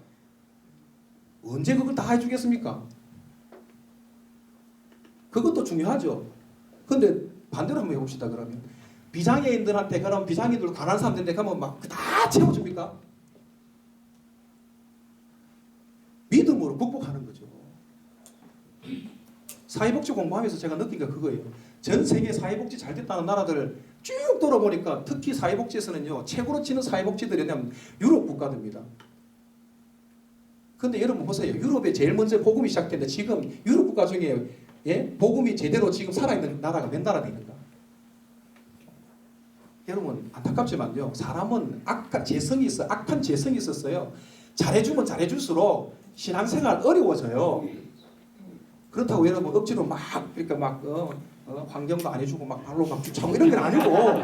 언제 그걸 다 해주겠습니까? 그것도 중요하죠. 근데 반대로 한번 해봅시다. 그러면 비장애인들한테 그럼 비장애인들 가난한 사람들한테 가면 막 다 채워줍니까? 믿음으로 극복하는 거죠. 사회복지 공부하면서 제가 느낀 게 그거예요. 전 세계 사회복지 잘 됐다는 나라들 쭉 돌아보니까 특히 사회복지에서는요 최고로 치는 사회복지들이 뭐냐면 유럽 국가들입니다. 근데 여러분 보세요. 유럽에 제일 먼저 복음이 시작됐는데 지금 유럽 국가 중에 복음이 제대로 지금 살아있는 나라가 몇 나라 되는가? 여러분 안타깝지만요. 사람은 악한 재성이 있었어요. 잘해주면 잘해줄수록 신앙생활 어려워져요. 그렇다고 여러분 억지로 막 그러니까 막 환경도 안 해주고 막 발로 막 주차고 이런 건 아니고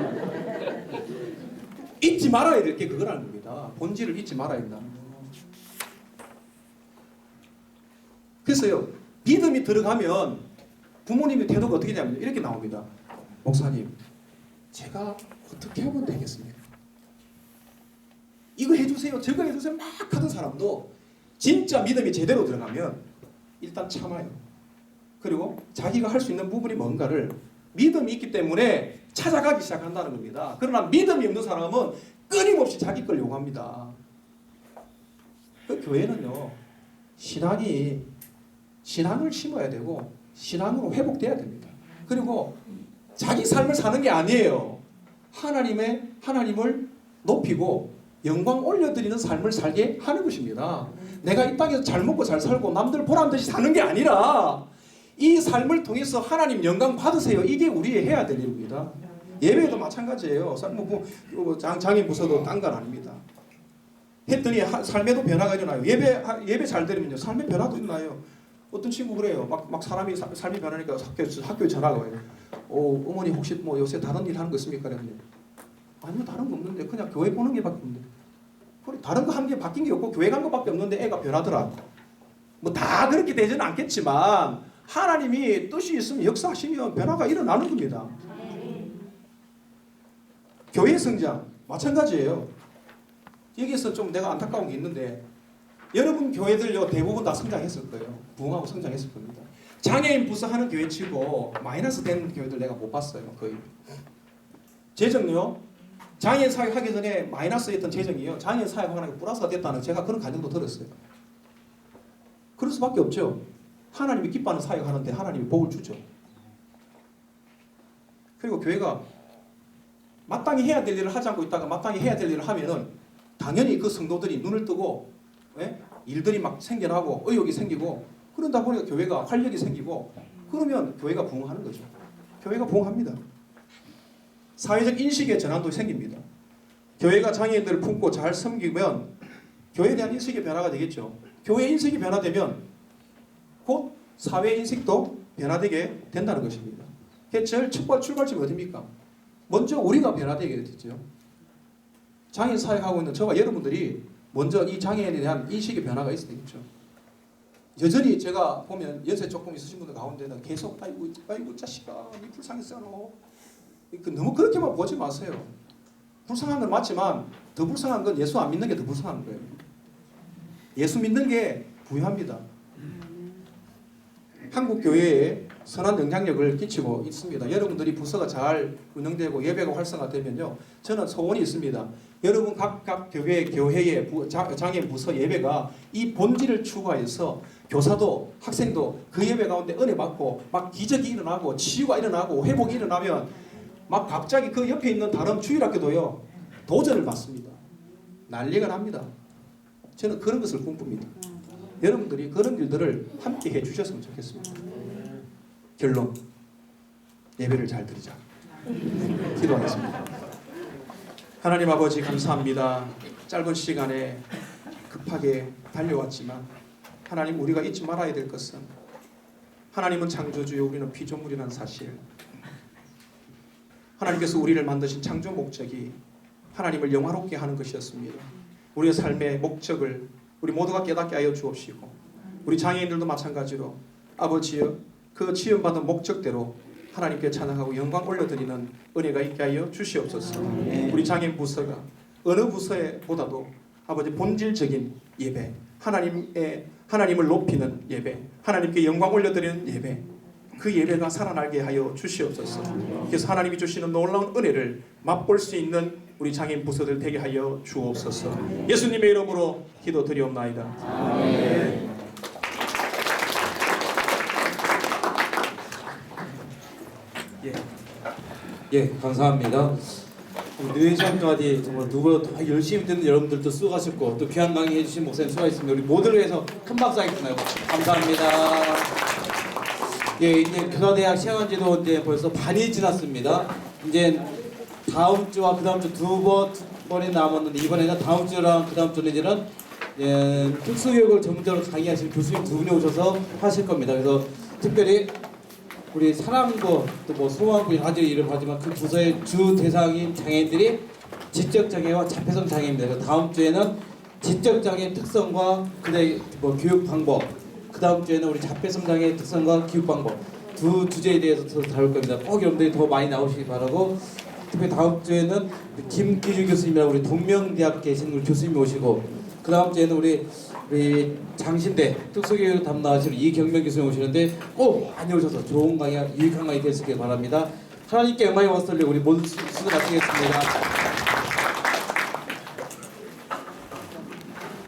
잊지 말아야 될 게 그거라는 겁니다. 본질을 잊지 말아야 된다. 그래서요 믿음이 들어가면 부모님의 태도가 어떻게 되냐면 이렇게 나옵니다. 목사님 제가 어떻게 하면 되겠습니까? 이거 해주세요 저거 해주세요 막 하던 사람도 진짜 믿음이 제대로 들어가면 일단 참아요. 그리고 자기가 할 수 있는 부분이 뭔가를 믿음이 있기 때문에 찾아가기 시작한다는 겁니다. 그러나 믿음이 없는 사람은 끊임없이 자기 걸 요구합니다. 그 교회는요 신앙을 심어야 되고 신앙으로 회복돼야 됩니다. 그리고 자기 삶을 사는 게 아니에요. 하나님을 높이고 영광 올려드리는 삶을 살게 하는 것입니다. 내가 이 땅에서 잘 먹고 잘 살고 남들 보란 듯이 사는 게 아니라 이 삶을 통해서 하나님 영광 받으세요. 이게 우리의 해야 될 일입니다. 예배도 마찬가지예요. 장애인 부서도 딴 건 아닙니다. 했더니 삶에도 변화가 일어나요. 예배 잘 드리면요 삶의 변화도 일어나요. 어떤 친구 그래요. 막 삶이 변하니까 학교에 전화가 와요. 어머니 혹시 뭐 요새 다른 일 하는 거 있습니까? 그랬는데 아니요 다른 거 없는데 그냥 교회 보는 게 밖에 없는데 그래 다른 거 한 게 바뀐 게 없고 교회 간 거밖에 없는데 애가 변하더라. 뭐 다 그렇게 되지는 않겠지만 하나님이 뜻이 있으면 역사하시면 변화가 일어나는 겁니다. 교회 성장 마찬가지예요. 여기서 좀 내가 안타까운 게 있는데 여러분 교회들요 대부분 다 성장했을 거예요. 부흥하고 성장했을 겁니다. 장애인 부서 하는 교회 치고 마이너스 된 교회들 내가 못 봤어요. 거의. 재정요. 장애인 사역하기 전에 마이너스였던 재정이요. 장애인 사역하는 게 플러스가 됐다는 제가 그런 감정도 들었어요. 그럴 수밖에 없죠. 하나님이 기뻐하는 사역하는데 하나님이 복을 주죠. 그리고 교회가 마땅히 해야 될 일을 하지 않고 있다가 마땅히 해야 될 일을 하면은 당연히 그 성도들이 눈을 뜨고 일들이 막 생겨나고 의욕이 생기고 그러다 보니까 교회가 활력이 생기고 그러면 교회가 부흥하는 거죠. 교회가 부흥합니다. 사회적 인식의 전환도 생깁니다. 교회가 장애인들을 품고 잘 섬기면 교회에 대한 인식의 변화가 되겠죠. 교회 인식이 변화되면 곧 사회 인식도 변화되게 된다는 것입니다. 제일 출발점이 어디입니까? 먼저 우리가 변화되게 되죠. 장애인 사역하고 있는 저와 여러분들이 먼저 이 장애인에 대한 인식의 변화가 있어야 되겠죠. 여전히 제가 보면 연세 조금 있으신 분들 가운데는 계속 아이고 자식아 니 불쌍했어 너. 너무 그렇게만 보지 마세요. 불쌍한 건 맞지만 더 불쌍한 건 예수 안 믿는 게 더 불쌍한 거예요. 예수 믿는 게 부유합니다. 한국 교회에 선한 영향력을 끼치고 있습니다. 여러분들이 부서가 잘 운영되고 예배가 활성화되면요, 저는 소원이 있습니다. 여러분 각 교회의 장애인 부서 예배가 이 본질을 추구하여서 교사도 학생도 그 예배 가운데 은혜 받고 막 기적이 일어나고 치유가 일어나고 회복이 일어나면 막 갑자기 그 옆에 있는 다른 주일학교도요 도전을 받습니다. 난리가 납니다. 저는 그런 것을 꿈꿉니다. 여러분들이 그런 일들을 함께 해주셨으면 좋겠습니다. 결론, 예배를 잘 드리자. 기도하겠습니다. 하나님 아버지 감사합니다. 짧은 시간에 급하게 달려왔지만 하나님, 우리가 잊지 말아야 될 것은 하나님은 창조주요, 우리는 피조물이라는 사실. 하나님께서 우리를 만드신 창조 목적이 하나님을 영화롭게 하는 것이었습니다. 우리의 삶의 목적을 우리 모두가 깨닫게 하여 주옵시고, 우리 장애인들도 마찬가지로 아버지여 그 지원받은 목적대로 하나님께 찬양하고 영광 올려드리는 은혜가 있게 하여 주시옵소서. 우리 장애인 부서가 어느 부서보다도 아버지 본질적인 예배, 하나님을 높이는 예배, 하나님께 영광 올려드리는 예배, 그 예배가 살아나게 하여 주시옵소서. 그래서 하나님이 주시는 놀라운 은혜를 맛볼 수 있는 우리 장애인 부서들 되게 하여 주옵소서. 예수님의 이름으로 기도드리옵나이다. 아멘. 예, 감사합니다. 늦은 시간까지 정말 누구보다 더 열심히 듣는 여러분들도 수고하셨고 또 귀한 강의 해주신 목사님 수고하셨습니다. 우리 모두를 위해서 큰 박수 하겠습니다. 감사합니다. 예, 이제 교사대학 시행한지도 이제 벌써 반이 지났습니다. 이제 다음 주와 그 다음 주 두 번이 남았는데 이번에는 다음 주랑 그 다음 주는 이제는 특수교육을 전문적으로 강의하실 교수님 두 분이 오셔서 하실 겁니다. 그래서 특별히 우리 사랑고 또 뭐 소망군이 아주 이름 하지만 그 부서의 주 대상인 장애인들이 지적 장애와 자폐성 장애입니다. 그래서 다음 주에는 지적 장애 특성과 그다음에 뭐 교육 방법, 그 다음 주에는 우리 자폐성 장애 특성과 교육 방법 두 주제에 대해서 더 다룰 겁니다. 꼭 여러분들이 더 많이 나오시기 바라고 특히 다음 주에는 김기주 교수님이랑 우리 동명대학 계신 우리 교수님 오시고 그 다음 주에는 우리 장신대 특수교육 담당하시는 이경명 교수님 오시는데 꼭 많이 오셔서 좋은 강의, 유익한 강의 되시길 바랍니다. 하나님께 영광이 왔을 때 우리 모두 수고 마치겠습니다.